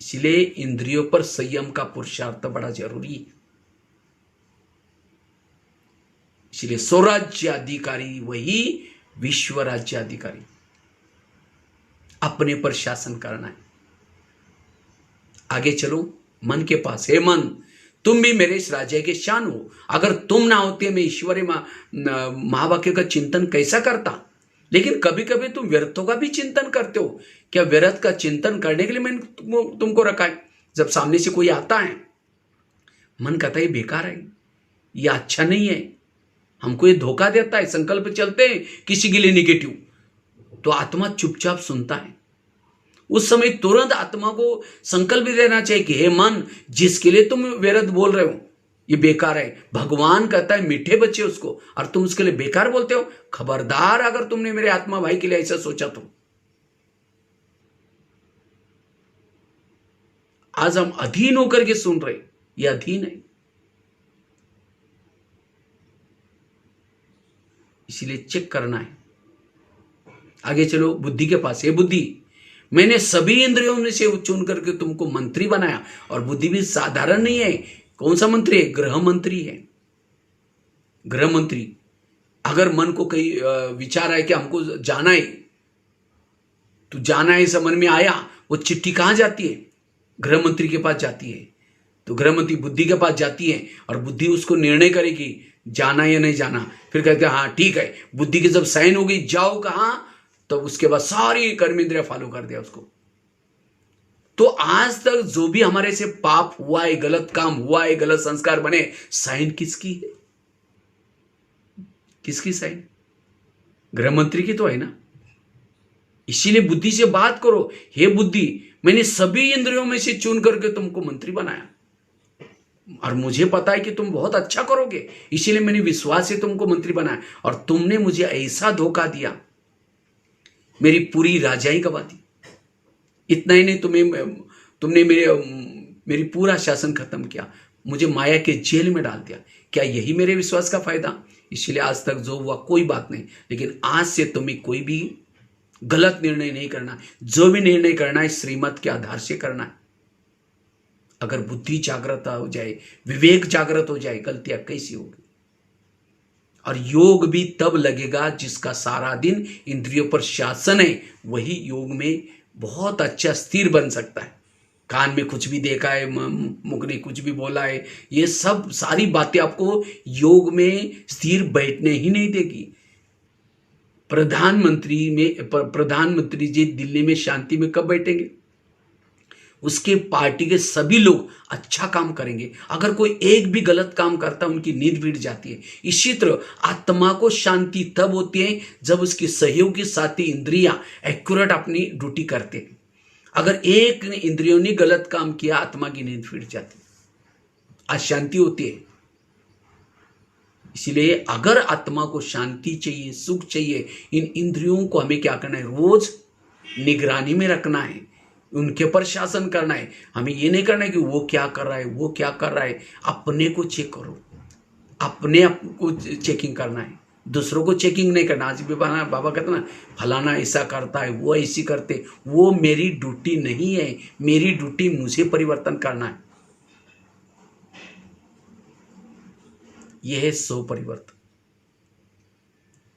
इसलिए इंद्रियों पर संयम का पुरुषार्थ बड़ा जरूरी है। इसलिए स्वराज्याधिकारी वही विश्व राज्याधिकारी, अपने पर शासन करना है। आगे चलो मन के पास। हे मन, तुम भी मेरे इस राज्य के शान हो। अगर तुम ना होते मैं ईश्वरीय महावाक्य का चिंतन कैसा करता? लेकिन कभी कभी तुम व्यर्थों का भी चिंतन करते हो। क्या व्यर्थ का चिंतन करने के लिए मैंने तुमको रखा है? जब सामने से कोई आता है, मन कहता है ये बेकार है, ये अच्छा नहीं है, हमको ये धोखा देता है, संकल्प चलते हैं किसी के लिए निगेटिव, तो आत्मा चुपचाप सुनता है, उस समय तुरंत आत्मा को संकल्प देना चाहिए कि हे मन, जिसके लिए तुम व्यर्थ बोल रहे हो ये बेकार है। भगवान कहता है मीठे बच्चे उसको, और तुम उसके लिए बेकार बोलते हो। खबरदार अगर तुमने मेरे आत्मा भाई के लिए ऐसा सोचा तो। आज हम अधीन होकर के सुन रहे, ये अधीन है। इसीलिए चेक करना है। आगे चलो बुद्धि के पास। ये बुद्धि, मैंने सभी इंद्रियों में से चुन करके तुमको मंत्री बनाया। और बुद्धि भी साधारण नहीं है। कौन सा मंत्री है? गृह मंत्री है। गृह मंत्री। अगर मन को कहीं विचार है कि हमको जाना है, तो जाना है, समझ में आया, वो चिट्ठी कहां जाती है? गृह मंत्री के पास जाती है। तो गृह मंत्री बुद्धि के पास जाती है, और बुद्धि उसको निर्णय करेगी जाना या नहीं जाना। फिर कहते हैं हाँ ठीक है। बुद्धि की जब साइन हो गई, जाओ कहां, तो उसके बाद सारी कर्म इंद्रिया फॉलो कर दिया उसको। तो आज तक जो भी हमारे से पाप हुआ है, गलत काम हुआ है, गलत संस्कार बने, साइन किसकी है? किसकी साइन? गृह मंत्री की तो है ना। इसीलिए बुद्धि से बात करो। हे बुद्धि, मैंने सभी इंद्रियों में से चुन करके तुमको मंत्री बनाया, और मुझे पता है कि तुम बहुत अच्छा करोगे, इसीलिए मैंने विश्वास से तुमको मंत्री बनाया। और तुमने मुझे ऐसा धोखा दिया, मेरी पूरी राजाई गवा दी। इतना ही नहीं, तुमने मेरी पूरा शासन खत्म किया, मुझे माया के जेल में डाल दिया। क्या यही मेरे विश्वास का फायदा? इसलिए आज तक जो हुआ कोई बात नहीं, लेकिन आज से तुम्हें कोई भी गलत निर्णय नहीं करना। जो भी निर्णय करना है श्रीमत के आधार से करना है। अगर बुद्धि जागृत हो जाए, विवेक जागृत हो जाए, गलतियां कैसी होगी? और योग भी तब लगेगा जिसका सारा दिन इंद्रियों पर शासन है, वही योग में बहुत अच्छा स्थिर बन सकता है। कान में कुछ भी देखा है, मुख ने कुछ भी बोला है, ये सब सारी बातें आपको योग में स्थिर बैठने ही नहीं देगी। प्रधानमंत्री जी दिल्ली में शांति में कब बैठेंगे? उसके पार्टी के सभी लोग अच्छा काम करेंगे। अगर कोई एक भी गलत काम करता है, उनकी नींद बीट जाती है। इसी तरह आत्मा को शांति तब होती है जब उसकी सहयोगी साथी इंद्रियां एक्यूरेट अपनी ड्यूटी करते हैं। अगर एक इंद्रियों ने गलत काम किया, आत्मा की नींद बीट जाती है, अशांति होती है। इसलिए अगर आत्मा को शांति चाहिए, सुख चाहिए, इन इंद्रियों को हमें क्या करना है? रोज निगरानी में रखना है, उनके पर शासन करना है। हमें ये नहीं करना है कि वो क्या कर रहा है, वो क्या कर रहा है। अपने को चेक करो, अपने आप को चेकिंग करना है, दूसरों को चेकिंग नहीं करना। आज भी बाबा कहते ना, फलाना ऐसा करता है, वो ऐसी करते, वो मेरी ड्यूटी नहीं है। मेरी ड्यूटी मुझे परिवर्तन करना है। यह है सो परिवर्तन,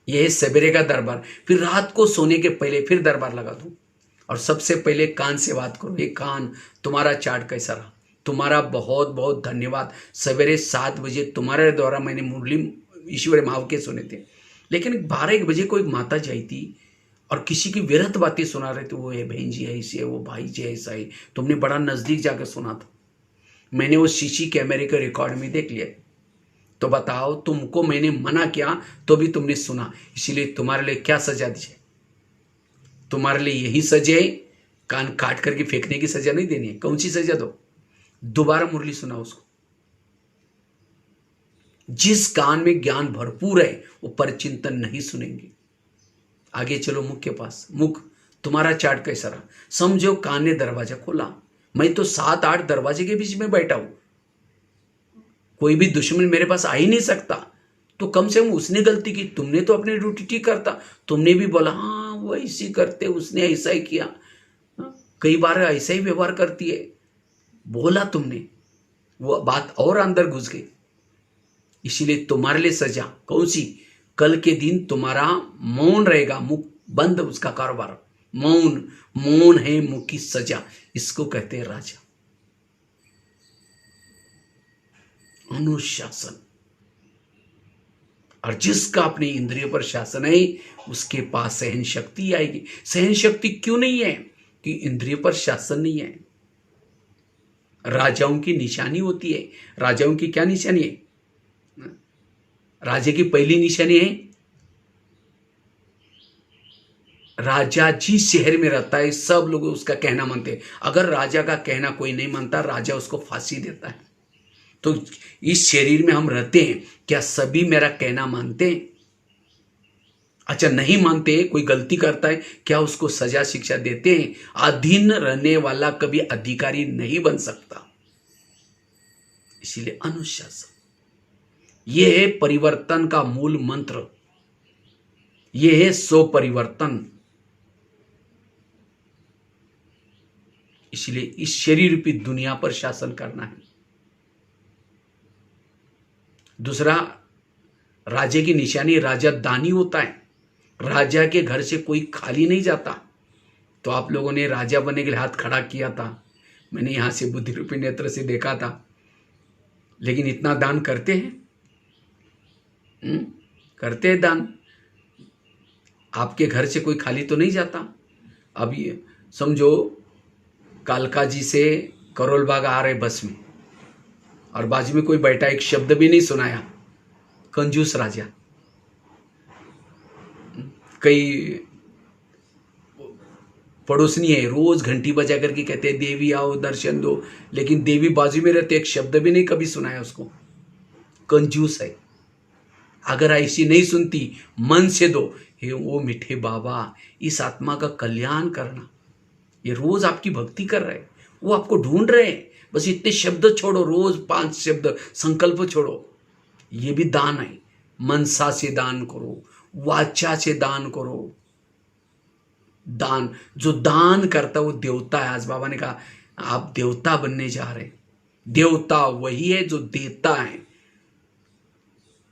यह है सवेरे का दरबार। फिर रात को सोने के पहले फिर दरबार लगा दूं, और सबसे पहले कान से बात करो। ये कान, तुम्हारा चार्ट कैसा रहा? तुम्हारा बहुत बहुत धन्यवाद। सवेरे 7 बजे तुम्हारे द्वारा मैंने मुरली ईश्वर माव के सुने थे, लेकिन 12-1 बजे कोई माता जी आई थी और किसी की व्यर्थ बातें सुना रहे थे। वो है बहन जी ऐसी है, वो भाई जी ऐसा है। तुमने बड़ा नजदीक जाकर सुना था। मैंने वो सीसी कैमरे के रिकॉर्ड में देख लिया। तो बताओ, तुमको मैंने मना किया तो भी तुमने सुना, इसीलिए तुम्हारे लिए क्या सजा दी जाए? तुम्हारे लिए यही सजा है, कान काट करके फेंकने की सजा नहीं देनी है। कौन सी सजा दो? दोबारा मुरली सुना उसको। जिस कान में ज्ञान भरपूर है वो परचिंतन नहीं सुनेंगे। आगे चलो मुख के पास। मुख, तुम्हारा चार्ट कैसा रहा? समझो कान ने दरवाजा खोला, मैं तो 7-8 दरवाजे के बीच में बैठा हूं, कोई भी दुश्मन मेरे पास आ ही नहीं सकता। तो कम से कम उसने गलती की, तुमने तो अपनी ड्यूटी ठीक करता। तुमने भी बोला हाँ वो ऐसी करते, उसने ऐसा ही किया, कई बार ऐसा ही व्यवहार करती है, बोला तुमने, वो बात और अंदर घुस गई। इसीलिए तुम्हारे लिए सजा कौन सी? कल के दिन तुम्हारा मौन रहेगा, मुख बंद, उसका कारोबार मौन। मौन है मुख की सजा। इसको कहते हैं राजा, अनुशासन। और जिसका अपने इंद्रियों पर शासन है, उसके पास सहन शक्ति आएगी। सहन शक्ति क्यों नहीं है? कि इंद्रियों पर शासन नहीं है। राजाओं की निशानी होती है। राजाओं की क्या निशानी है? राजा की पहली निशानी है राजा जिस शहर में रहता है सब लोग उसका कहना मानते हैं। अगर राजा का कहना कोई नहीं मानता, राजा उसको फांसी देता है। तो इस शरीर में हम रहते हैं, क्या सभी मेरा कहना मानते हैं? अच्छा, नहीं मानते, कोई गलती करता है, क्या उसको सजा शिक्षा देते हैं? अधीन रहने वाला कभी अधिकारी नहीं बन सकता। इसीलिए अनुशासन, यह है परिवर्तन का मूल मंत्र, यह है स्व परिवर्तन। इसलिए इस शरीर रूपी दुनिया पर शासन करना है। दूसरा, राजे की निशानी, राजा दानी होता है। राजा के घर से कोई खाली नहीं जाता। तो आप लोगों ने राजा बनने के लिए हाथ खड़ा किया था, मैंने यहां से बुद्धि रूपी नेत्र से देखा था। लेकिन इतना दान करते हैं? करते हैं दान। आपके घर से कोई खाली तो नहीं जाता। अब ये समझो, कालका जी से करोल बाग आ रहे बस में, और बाजू में कोई बैठा, एक शब्द भी नहीं सुनाया, कंजूस राजा। कई पड़ोसनी है, रोज घंटी बजा करके कहते हैं देवी आओ दर्शन दो, लेकिन देवी बाजू में रहते, एक शब्द भी नहीं कभी सुनाया उसको। कंजूस है। अगर ऐसी नहीं सुनती, मन से दो, हे वो मीठे बाबा, इस आत्मा का कल्याण करना। ये रोज आपकी भक्ति कर रहे हैं, वो आपको ढूंढ रहे हैं। बस इतने शब्द छोड़ो, रोज 5 शब्द संकल्प छोड़ो। ये भी दान है। मनसा से दान करो, वाचा से दान करो। दान, जो दान करता है वो देवता है। आज बाबा ने कहा आप देवता बनने जा रहे हैं। देवता वही है जो देता है।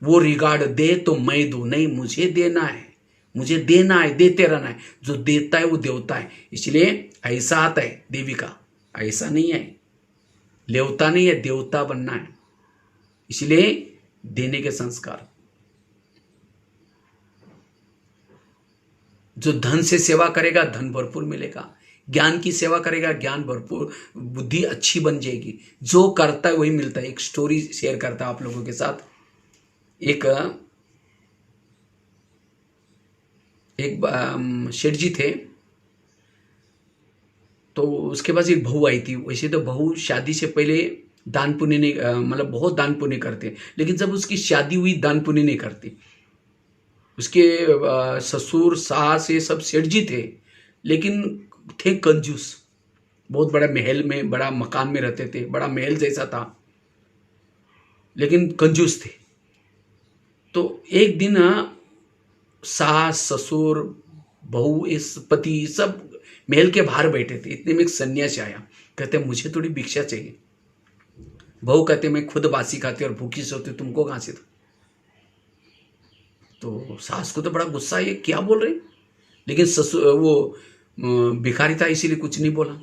वो रिगार्ड दे तो मैं दूं, नहीं मुझे देना है, मुझे देना है, देते रहना है। जो देता है वो देवता है। इसलिए ऐसा आता है देवी का, ऐसा नहीं है, लेवता नहीं है, देवता बनना है। इसलिए देने के संस्कार। जो धन से सेवा करेगा धन भरपूर मिलेगा, ज्ञान की सेवा करेगा ज्ञान भरपूर, बुद्धि अच्छी बन जाएगी। जो करता है वही मिलता है। एक स्टोरी शेयर करता हूं आप लोगों के साथ। एक शेठ जी थे, तो उसके पास एक बहू आई थी। वैसे तो बहू शादी से पहले दान पुण्य नहीं, मतलब बहुत दान पुण्य करते, लेकिन जब उसकी शादी हुई दान पुण्य नहीं करती। उसके ससुर सास ये सब सेठ जी थे, लेकिन थे कंजूस। बहुत बड़ा महल में, बड़ा मकान में रहते थे, बड़ा महल जैसा था, लेकिन कंजूस थे। तो एक दिन सास ससुर बहू इस पति सब महल के बाहर बैठे थे। इतने में एक सन्यासी आया, कहते मुझे थोड़ी भिक्षा चाहिए। बहू कहते मैं खुद बासी खाती और भूखी सोती, तुमको कहां से? तो सास को तो बड़ा गुस्सा, ये क्या बोल रहे, लेकिन ससुर वो भिखारी था इसीलिए कुछ नहीं बोला।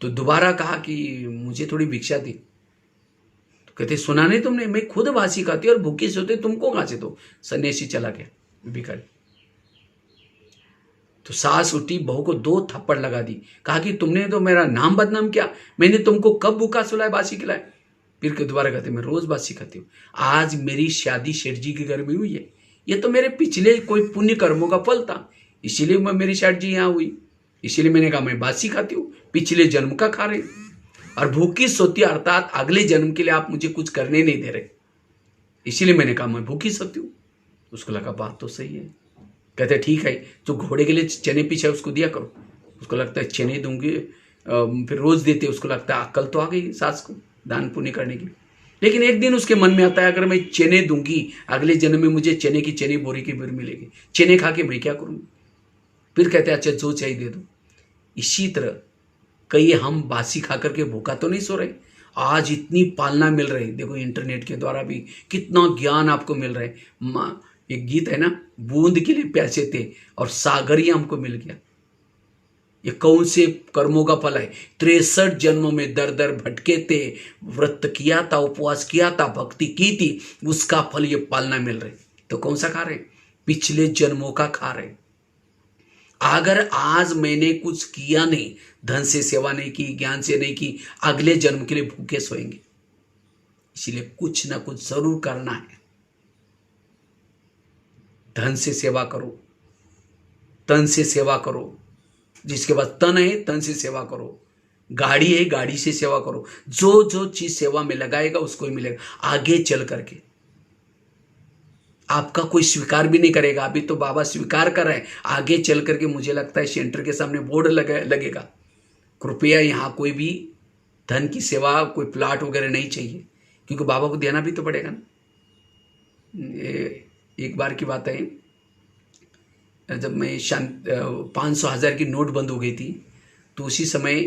तो दोबारा कहा कि मुझे थोड़ी भिक्षा दी। तो कहते सुना नहीं तुमने, मैं खुद बासी खाती और भूखी सोती, तुमको कहां से? तो सन्यासी चला गया भिखारी। तो सास उठी, बहू को 2 थप्पड़ लगा दी, कहा कि तुमने तो मेरा नाम बदनाम किया, मैंने तुमको कब भूखा सुलाया बासी खिलाया? फिर के दोबारा कहते मैं रोज बासी खाती हूँ। आज मेरी शादी शेठ जी के घर में हुई है, ये तो मेरे पिछले कोई पुण्य कर्मों का फल था, इसीलिए मैं मेरी शेठ जी यहाँ हुई। इसीलिए मैंने कहा मैं बासी खाती हूँ, पिछले जन्म का खा रही, और भूखी सोती अर्थात अगले जन्म के लिए आप मुझे कुछ करने नहीं दे रहे, इसीलिए मैंने कहा मैं भूखी सोती हूँ। उसको लगा बात तो सही है। कहते ठीक है, जो घोड़े के लिए चने पीछे उसको दिया करो। उसको लगता है चने दूंगी, फिर रोज देते, उसको लगता है अक्ल तो आ गई सास को दान पुण्य करने की। लेकिन एक दिन उसके मन में आता है, अगर मैं चने दूंगी अगले जन्म में मुझे चने की चने बोरी की बिर मिलेगी, चने खा के मैं क्या करूंगी? फिर कहते हैं अच्छा जो चाहिए दे दो। इसी तरह कई हम बासी खा करके भूखा तो नहीं सो रहे। आज इतनी पालना मिल रही, देखो इंटरनेट के द्वारा भी कितना ज्ञान आपको मिल रहा है। एक गीत है ना, बूंद के लिए प्यासे थे और सागर ही हमको मिल गया। ये कौन से कर्मों का फल है? 63 जन्मों में दर दर भटके थे, व्रत किया था, उपवास किया था, भक्ति की थी, उसका फल ये पालना मिल रहे। तो कौन सा खा रहे? पिछले जन्मों का खा रहे। अगर आज मैंने कुछ किया नहीं, धन से सेवा नहीं की, ज्ञान से नहीं की, अगले जन्म के लिए भूखे सोएंगे। इसीलिए कुछ ना कुछ जरूर करना है। धन से सेवा करो, तन से सेवा करो, जिसके पास तन है तन से सेवा करो, गाड़ी है गाड़ी से सेवा करो। जो जो चीज सेवा में लगाएगा उसको ही मिलेगा आगे चल करके। आपका कोई स्वीकार भी नहीं करेगा। अभी तो बाबा स्वीकार कर रहे हैं, आगे चल करके मुझे लगता है सेंटर के सामने बोर्ड लगेगा, कृपया यहाँ कोई भी धन की सेवा, कोई प्लाट वगैरह नहीं चाहिए, क्योंकि बाबा को देना भी तो पड़ेगा ना। एक बार की बात है, जब मैं 500,000 की नोट बंद हो गई थी, तो उसी समय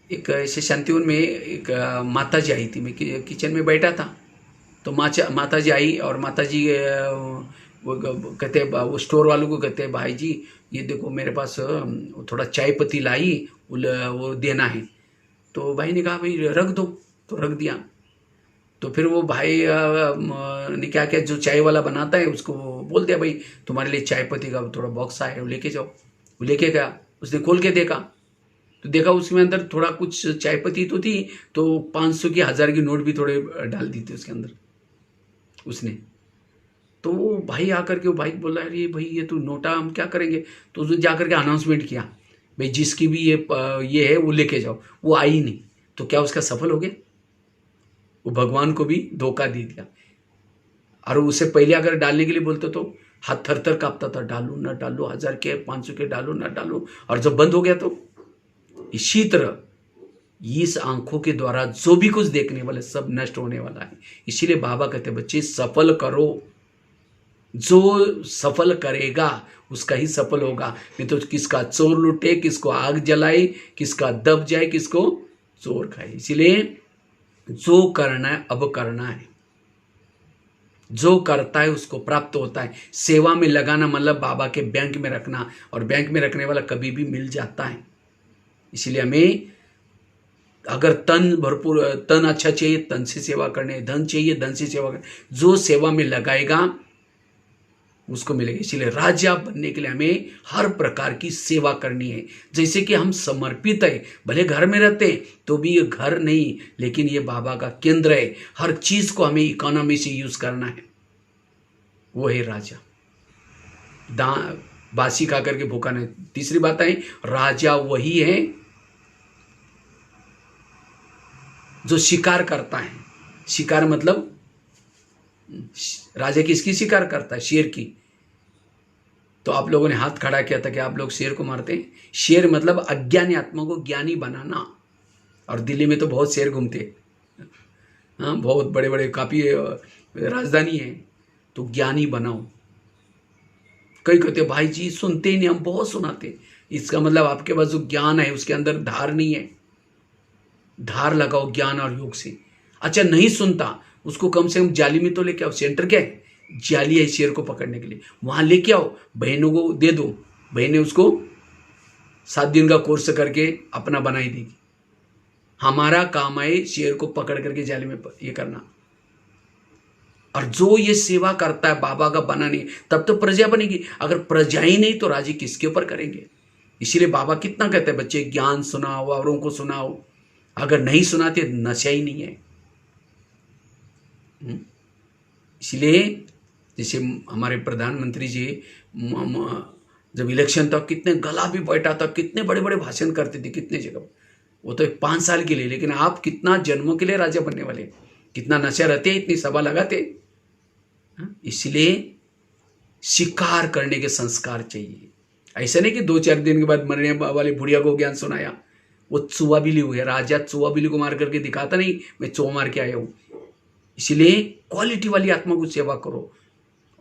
एक ऐसे शांतिवन में एक माता जी आई थी। मैं किचन में बैठा था, तो माता जी आई और माता जी वो कहते वो स्टोर वालों को कहते हैं, भाई जी ये देखो मेरे पास थोड़ा चाय पत्ती लाई, वो देना है। तो भाई ने कहा भाई रख दो, तो रख दिया। तो फिर वो भाई ने क्या किया, जो चाय वाला बनाता है उसको बोल दिया, भाई तुम्हारे लिए चाय पत्ती का थोड़ा बॉक्स आया है, वो लेके जाओ। वो लेके गया, उसने खोल के देखा, तो देखा उसमें अंदर थोड़ा कुछ चाय पत्ती तो थी, तो 500 की 1000 की नोट भी थोड़े डाल दी थी उसके अंदर उसने। तो वो भाई आकर के वो भाई बोल रहा है, अरे भाई ये तो नोटा हम क्या करेंगे। तो उसने जा करके अनाउंसमेंट किया, भाई जिसकी भी ये है वो लेके जाओ। वो आई नहीं, तो क्या उसका सफल हो गया? वो भगवान को भी धोखा दे दिया। और उसे पहले अगर डालने के लिए बोलते तो हाथ थर थर कांपता था, डालू ना डालू, 1000 के 500 के डालू ना डालू। और जब बंद हो गया तो इसी तरह इस आंखों के द्वारा जो भी कुछ देखने वाले सब नष्ट होने वाला है। इसीलिए बाबा कहते बच्चे सफल करो, जो सफल करेगा उसका ही सफल होगा। नहीं तो किसका चोर लुटे, किसको आग जलाए, किसका दब जाए, किसको चोर खाए। इसीलिए जो करना है अब करना है, जो करता है उसको प्राप्त होता है। सेवा में लगाना मतलब बाबा के बैंक में रखना, और बैंक में रखने वाला कभी भी मिल जाता है। इसीलिए हमें अगर तन अच्छा चाहिए तन से सेवा करने, धन चाहिए धन से सेवा करने, जो सेवा में लगाएगा उसको मिलेगा। इसीलिए राजा बनने के लिए हमें हर प्रकार की सेवा करनी है। जैसे कि हम समर्पित है, भले घर में रहते हैं तो भी ये घर नहीं, लेकिन ये बाबा का केंद्र है। हर चीज को हमें इकोनॉमी से यूज करना है, वो है राजा। बासी खा करके भूखा नहीं। तीसरी बात है, राजा वही है जो शिकार करता है। शिकार मतलब राजा किसकी शिकार करता है? शेर की। तो आप लोगों ने हाथ खड़ा किया था कि आप लोग शेर को मारते हैं। शेर मतलब अज्ञानी आत्मा को ज्ञानी बनाना। और दिल्ली में तो बहुत शेर घूमते, हाँ, बहुत बड़े बड़े काफी राजधानी है, तो ज्ञानी बनाओ। कई कहते भाई जी सुनते ही नहीं, हम बहुत सुनाते। इसका मतलब आपके पास जो ज्ञान है उसके अंदर धार नहीं है। धार लगाओ ज्ञान और योग से। अच्छा नहीं सुनता, उसको कम से कम जाली में तो लेके आओ। सेंटर क्या है? जाली है शेर को पकड़ने के लिए, वहां लेके आओ, बहनों को दे दो, बहनें उसको 7 दिन का कोर्स करके अपना बनाई देगी। हमारा काम है शेर को पकड़ करके जाली में ये करना। और जो ये सेवा करता है बाबा का बनाने, तब तो प्रजा बनेगी। अगर प्रजा ही नहीं तो राजी किसके ऊपर करेंगे? इसीलिए बाबा कितना कहते हैं, बच्चे ज्ञान सुनाओ, औरों को सुनाओ। अगर नहीं सुनाते नशा ही नहीं है। इसलिए जैसे हमारे प्रधानमंत्री जी जब इलेक्शन था कितने गला भी बैठा था, कितने बड़े बड़े भाषण करते थे कितने जगह। वो तो 5 साल के लिए, लेकिन आप कितना जन्मों के लिए राजा बनने वाले, कितना नशा रहते, इतनी सभा लगाते। इसलिए शिकार करने के संस्कार चाहिए। ऐसा नहीं कि 2-4 दिन के बाद मरने वाली बुढ़िया को ज्ञान सुनाया। वो चुहा बिल्ली हो गया। राजा चुहा बिल्ली को मार करके दिखाता नहीं, मैं चो मार के आया हूं। इसलिए क्वालिटी वाली आत्मा को सेवा करो,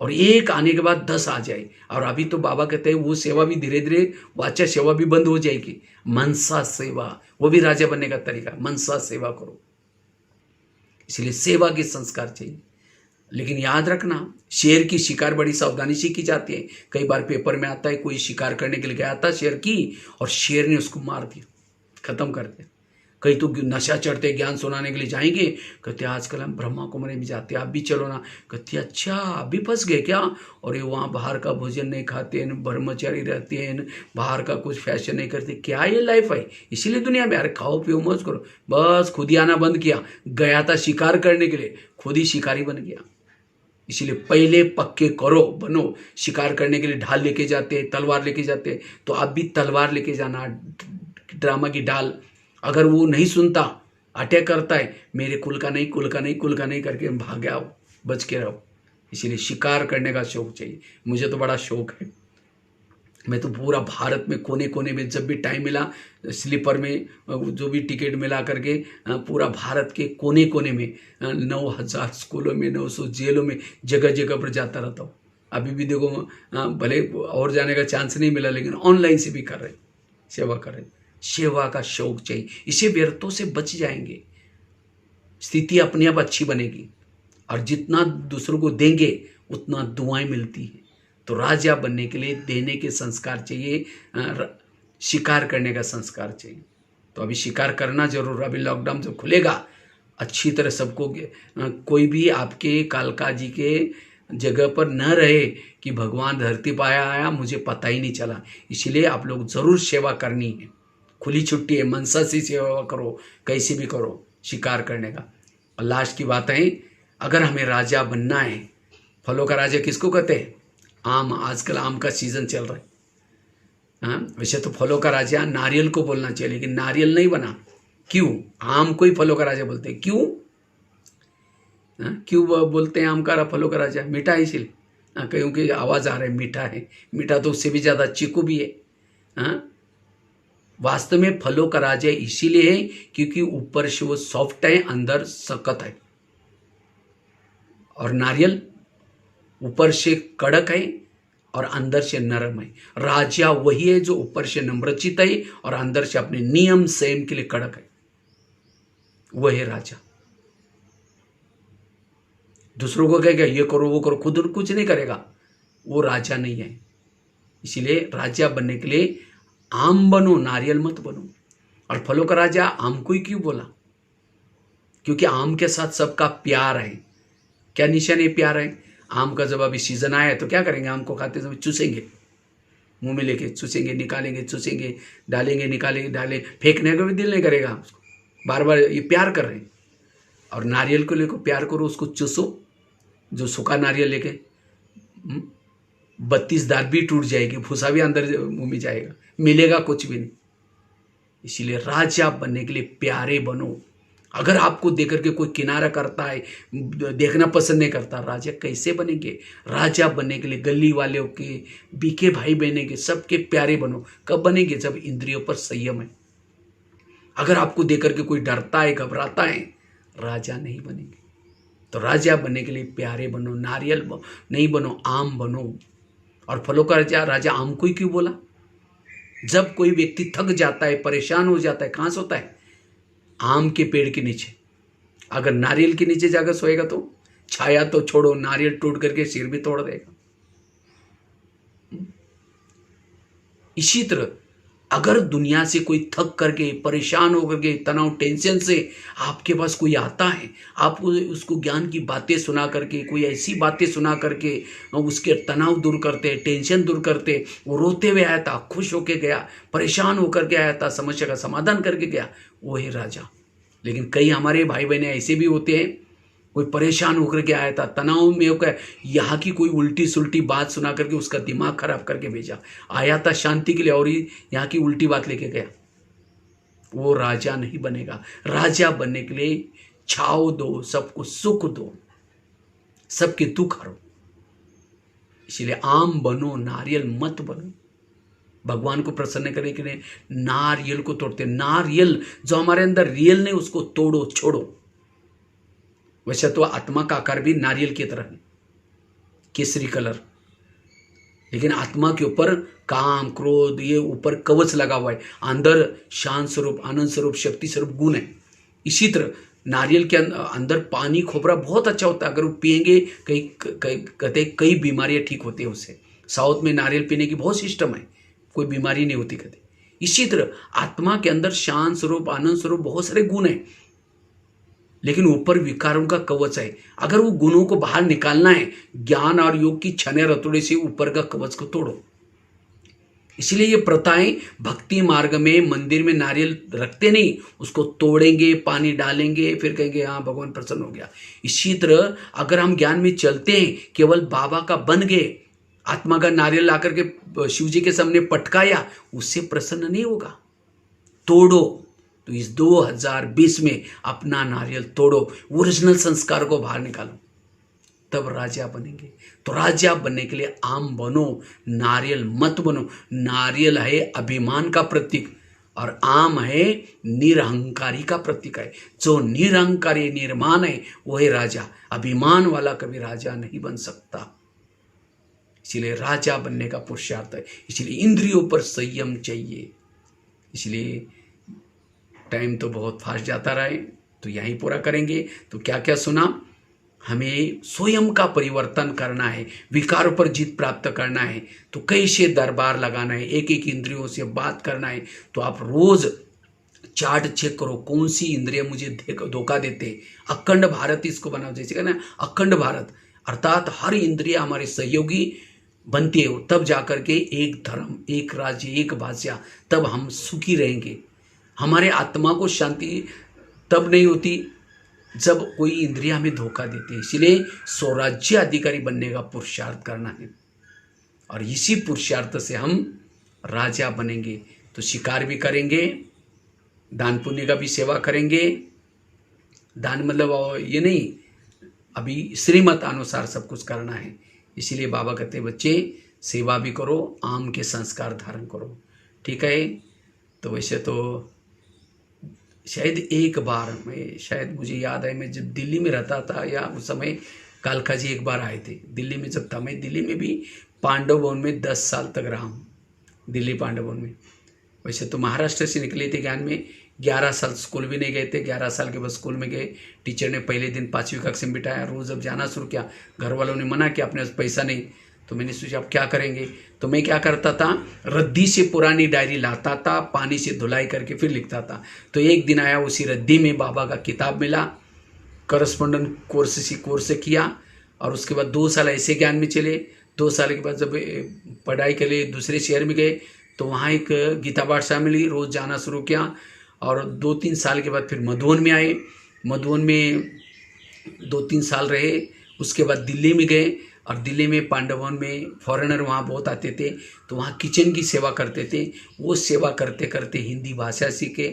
और एक आने के बाद 10 आ जाए। और अभी तो बाबा कहते हैं वो सेवा भी धीरे धीरे, वो अच्छा सेवा भी बंद हो जाएगी। मनसा सेवा, वो भी राजा बनने का तरीका, मनसा सेवा करो। इसलिए सेवा के संस्कार चाहिए। लेकिन याद रखना, शेर की शिकार बड़ी सावधानी से की जाती है। कई बार पेपर में आता है कोई शिकार करने के लिए गया था शेर की, और शेर ने उसको मार दिया, खत्म कर दिया। कई तो नशा चढ़ते ज्ञान सुनाने के लिए जाएंगे, कहते आजकल हम ब्रह्मा कुमारी में जाते हैं, आप भी चलो ना। कहते अच्छा अभी फंस गए क्या? और ये वहाँ बाहर का भोजन नहीं खाते हैं, ब्रह्मचारी रहते हैं, बाहर का कुछ फैशन नहीं करते। क्या ये लाइफ है? इसीलिए दुनिया में अरे खाओ पियो मौज करो। बस खुद ही आना बंद किया। गया था शिकार करने के लिए, खुद ही शिकारी बन गया। इसलिए पहले पक्के करो, बनो। शिकार करने के लिए ढाल लेके जाते हैं, तलवार लेके जाते हैं, तो आप भी तलवार लेके जाना, ड्रामा की ढाल। अगर वो नहीं सुनता, अटैक करता है, मेरे कुल का नहीं, कुल का नहीं, कुल का नहीं करके भाग आओ, बच के रहो। इसीलिए शिकार करने का शौक चाहिए। मुझे तो बड़ा शौक है। मैं तो पूरा भारत में कोने कोने में जब भी टाइम मिला, स्लीपर में जो भी टिकट मिला करके पूरा भारत के कोने कोने में 9,000 स्कूलों में, 900 जेलों में, जगह जगह पर जाता रहता हूँ। अभी भी देखो, भले और जाने का चांस नहीं मिला, लेकिन ऑनलाइन से भी कर रहे, सेवा कर रहे। सेवा का शौक चाहिए, इसे व्यर्थों से बच जाएंगे, स्थिति अपने आप अच्छी बनेगी। और जितना दूसरों को देंगे उतना दुआएं मिलती हैं। तो राजा बनने के लिए देने के संस्कार चाहिए, शिकार करने का संस्कार चाहिए। तो अभी शिकार करना जरूर। अभी लॉकडाउन जब खुलेगा, अच्छी तरह सबको, कोई भी आपके कालका जी के जगह पर न रहे कि भगवान धरती पर आया मुझे पता ही नहीं चला। इसलिए आप लोग जरूर सेवा करनी है। खुली छुट्टी है, मनसा से सेवा करो, कैसे भी करो शिकार करने का। और लास्ट की बात है, अगर हमें राजा बनना है, फलों का राजा किसको कहते हैं? आम। आजकल आम का सीजन चल रहा है। वैसे तो फलों का राजा नारियल को बोलना चाहिए, लेकिन नारियल नहीं बना। क्यों? आम को ही फलों का राजा बोलते हैं। क्यों? क्यों बोलते हैं आम का फलों का राजा? मीठा है इसलिए। क्योंकि आवाज़ आ रहा है मीठा है। मीठा तो उससे भी ज़्यादा चीकू भी है। वास्तव में फलों का राजा इसीलिए है क्योंकि ऊपर से वो सॉफ्ट है, अंदर सख्त है। और नारियल ऊपर से कड़क है और अंदर से नरम है। राजा वही है जो ऊपर से नम्रचित है और अंदर से अपने नियम संयम के लिए कड़क है। वह है राजा। दूसरों को कहेगा ये करो वो करो, खुद कुछ नहीं करेगा, वो राजा नहीं है। इसीलिए राजा बनने के लिए आम बनो, नारियल मत बनो। और फलों का राजा आम को ही क्यों बोला? क्योंकि आम के साथ सबका प्यार है। क्या निशान है प्यार है? आम का जब अभी सीजन आया तो क्या करेंगे? आम को खाते समय चूसेंगे, मुंह में लेके चूसेंगे, निकालेंगे, चूसेंगे, डालेंगे, निकालेंगे, डालें, फेंकने का भी दिल नहीं करेगा उसको। बार बार ये प्यार कर रहे हैं। और नारियल को लेकर प्यार करो, उसको चूसो। जो सूखा नारियल लेके 32 दांत भी टूट जाएगी, भूसा भी अंदर मुंह में जाएगा, मिलेगा कुछ भी नहीं। इसीलिए राजा बनने के लिए प्यारे बनो। अगर आपको देकर के कोई किनारा करता है, देखना पसंद नहीं करता, राजा कैसे बनेंगे? राजा बनने के लिए गली वालों के, बीके भाई बहने के, सबके प्यारे बनो। कब बनेंगे? जब इंद्रियों पर संयम है। अगर आपको देकर के कोई डरता है, घबराता है, राजा नहीं बनेंगे। तो राजा बनने के लिए प्यारे बनो, नारियल नहीं बनो, आम बनो। और फलों का राजा आम को ही क्यों बोला? जब कोई व्यक्ति थक जाता है, परेशान हो जाता है, कहां सोता है? आम के पेड़ के नीचे। अगर नारियल के नीचे जाकर सोएगा तो छाया तो छोड़ो, नारियल टूट करके सिर भी तोड़ देगा। इसी तरह अगर दुनिया से कोई थक करके, परेशान होकर के, तनाव, टेंशन से आपके पास कोई आता है, आप उसको ज्ञान की बातें सुना करके, कोई ऐसी बातें सुना करके उसके तनाव दूर करते, टेंशन दूर करते, वो रोते हुए आया था, खुश होकर गया, परेशान होकर के आया था, समस्या का समाधान करके गया, वो है राजा। लेकिन कई हमारे भाई बहने ऐसे भी होते हैं, कोई परेशान होकर के आया था, तनाव में होकर यहाँ की कोई उल्टी सुल्टी बात सुना करके उसका दिमाग खराब करके भेजा। आया था शांति के लिए और यहाँ की उल्टी बात लेके गया। वो राजा नहीं बनेगा। राजा बनने के लिए छाव दो, सबको सुख दो, सबके दुख हरो। इसलिए आम बनो, नारियल मत बनो। भगवान को प्रसन्न करने के लिए नारियल को तोड़ते। नारियल जो हमारे अंदर रियल नहीं, उसको तोड़ो, छोड़ो। वैसे तो आत्मा का आकार भी नारियल की तरह है, केसरी कलर, लेकिन आत्मा के ऊपर काम, क्रोध, ये ऊपर कवच लगा हुआ है। अंदर शांत स्वरूप, आनंद स्वरूप, शक्ति स्वरूप गुण है। इसी तरह नारियल के अंदर पानी, खोपरा बहुत अच्छा होता है। अगर वो पिएंगे, कहते कई बीमारियां ठीक होती है उससे। साउथ में नारियल पीने की बहुत सिस्टम है, कोई बीमारी नहीं होती कहते। इसी तरह आत्मा के अंदर शांत स्वरूप, आनंद स्वरूप बहुत सारे गुण हैं, लेकिन ऊपर विकारों का कवच है। अगर वो गुणों को बाहर निकालना है, ज्ञान और योग की छने रतुड़े से ऊपर का कवच को तोड़ो। इसलिए ये प्रथाएं भक्ति मार्ग में मंदिर में नारियल रखते नहीं, उसको तोड़ेंगे, पानी डालेंगे, फिर कहेंगे हाँ भगवान प्रसन्न हो गया। इसी तरह अगर हम ज्ञान में चलते हैं, केवल बाबा का बन गए, आत्मा का नारियल ला करके शिव जी के सामने पटकाया, उससे प्रसन्न नहीं होगा। तोड़ो, तो इस 2020 में अपना नारियल तोड़ो, ओरिजिनल संस्कार को बाहर निकालो, तब राजा बनेंगे। तो राजा बनने के लिए आम बनो, नारियल मत बनो। नारियल है अभिमान का प्रतीक और आम है निरहंकारी का प्रतीक है। जो निरहंकारी निर्माण है वो है राजा। अभिमान वाला कभी राजा नहीं बन सकता। इसलिए राजा बनने का पुरुषार्थ है। इसलिए इंद्रियों पर संयम चाहिए। इसलिए टाइम तो बहुत फास्ट जाता रहा है, तो यहीं पूरा करेंगे। तो क्या क्या सुना, हमें स्वयं का परिवर्तन करना है, विकारों पर जीत प्राप्त करना है, तो कैसे दरबार लगाना है, एक एक इंद्रियों से बात करना है। तो आप रोज चार्ट चेक करो, कौन सी इंद्रिय मुझे धोखा देते। अखंड भारत इसको बनाओ, जैसे कहना अखंड भारत, अर्थात हर इंद्रिय हमारे सहयोगी बनती है, तब जाकर के एक धर्म, एक राज्य, एक भाषा, तब हम सुखी रहेंगे। हमारे आत्मा को शांति तब नहीं होती जब कोई इंद्रिया हमें धोखा देती है। इसलिए स्वराज्य अधिकारी बनने का पुरुषार्थ करना है, और इसी पुरुषार्थ से हम राजा बनेंगे। तो शिकार भी करेंगे, दान पुण्य का भी सेवा करेंगे। दान मतलब ये नहीं, अभी श्रीमत अनुसार सब कुछ करना है। इसीलिए बाबा कहते बच्चे सेवा भी करो, आम के संस्कार धारण करो, ठीक है। तो वैसे तो शायद एक बार शायद मुझे याद है, मैं जब दिल्ली में रहता था, या उस समय कालका जी एक बार आए थे दिल्ली में। जब था मैं दिल्ली में भी पांडव भवन में 10 साल तक रहा हूँ, दिल्ली पांडव भवन में। वैसे तो महाराष्ट्र से निकले थे ज्ञान में, 11 साल स्कूल भी नहीं गए थे। 11 साल के बाद स्कूल में गए, टीचर ने पहले दिन 5वीं कक्षा में बिठाया। रोज़ जब जाना शुरू किया, घर वालों ने मना किया, अपने पास पैसा नहीं। तो मैंने सोचा अब क्या करेंगे, तो मैं क्या करता था, रद्दी से पुरानी डायरी लाता था, पानी से धुलाई करके फिर लिखता था। तो एक दिन आया, उसी रद्दी में बाबा का किताब मिला, करस्पॉन्डेंट कोर्स किया, और उसके बाद 2 साल ऐसे ज्ञान में चले। 2 साल के बाद जब पढ़ाई के लिए दूसरे शहर में गए, तो वहाँ एक गीता पाठशाला मिली, रोज़ जाना शुरू किया। और 2-3 साल के बाद फिर मधुबन में आए, मधुबन में 2-3 साल रहे। उसके बाद दिल्ली में गए, और दिल्ली में पांडव भवन में फॉरेनर वहाँ बहुत आते थे, तो वहाँ किचन की सेवा करते थे। वो सेवा करते करते हिंदी भाषा सीखे,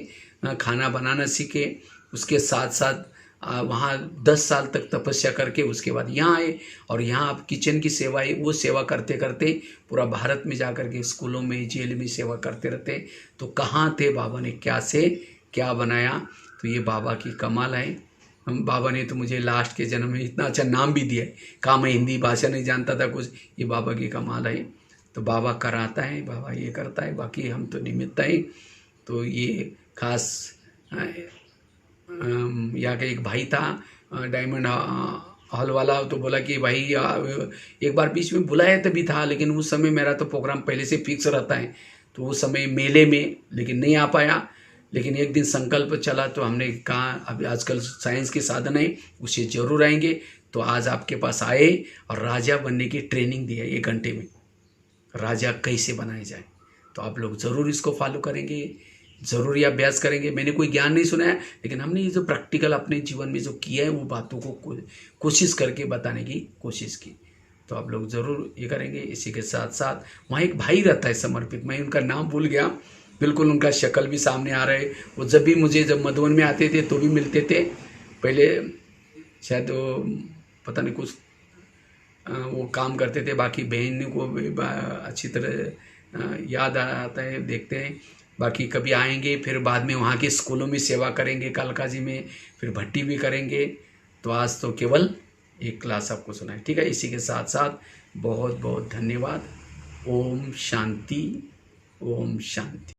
खाना बनाना सीखे। उसके साथ साथ वहाँ 10 साल तक तपस्या करके उसके बाद यहाँ आए, और यहाँ आप किचन की सेवा है, वो सेवा करते करते पूरा भारत में जाकर के स्कूलों में, जेल में सेवा करते रहते। तो कहाँ थे बाबा ने क्या से क्या बनाया, तो ये बाबा की कमाल है। बाबा ने तो मुझे लास्ट के जन्म में इतना अच्छा नाम भी दिया है। कहा मैं हिंदी भाषा नहीं जानता था कुछ, ये बाबा की कमाल है। तो बाबा कराता है, बाबा ये करता है, बाकी हम तो निमित्त हैं। तो ये खास यहाँ का एक भाई था डायमंड हॉल वाला, तो बोला कि भाई एक बार बीच में बुलाया तभी था, लेकिन उस समय मेरा तो प्रोग्राम पहले से फिक्स रहता है, तो उस समय मेले में लेकिन नहीं आ पाया। लेकिन एक दिन संकल्प चला, तो हमने कहा अभी आजकल साइंस के साधन है, उसे जरूर आएंगे। तो आज आपके पास आए और राजा बनने की ट्रेनिंग दी है 1 घंटे में, राजा कैसे बनाए जाए। तो आप लोग ज़रूर इसको फॉलो करेंगे, ज़रूर ये अभ्यास करेंगे। मैंने कोई ज्ञान नहीं सुनाया, लेकिन हमने ये जो प्रैक्टिकल अपने जीवन में जो किया है, वो बातों को कोशिश करके बताने की कोशिश की। तो आप लोग ज़रूर ये करेंगे। इसी के साथ साथ वहाँ एक भाई रहता है समर्पित, मैं उनका नाम भूल गया, बिल्कुल उनका शक्ल भी सामने आ रहा है। वो जब भी मुझे जब मधुबन में आते थे तो भी मिलते थे। पहले शायद वो पता नहीं कुछ वो काम करते थे, बाकी बहन को भी अच्छी तरह याद आता है, देखते हैं। बाकी कभी आएंगे, फिर बाद में वहाँ के स्कूलों में सेवा करेंगे, कालका जी में, फिर भट्टी भी करेंगे। तो आज तो केवल एक क्लास आपको सुनाए, ठीक है। इसी के साथ साथ बहुत बहुत धन्यवाद। ओम शांति, ओम शांति।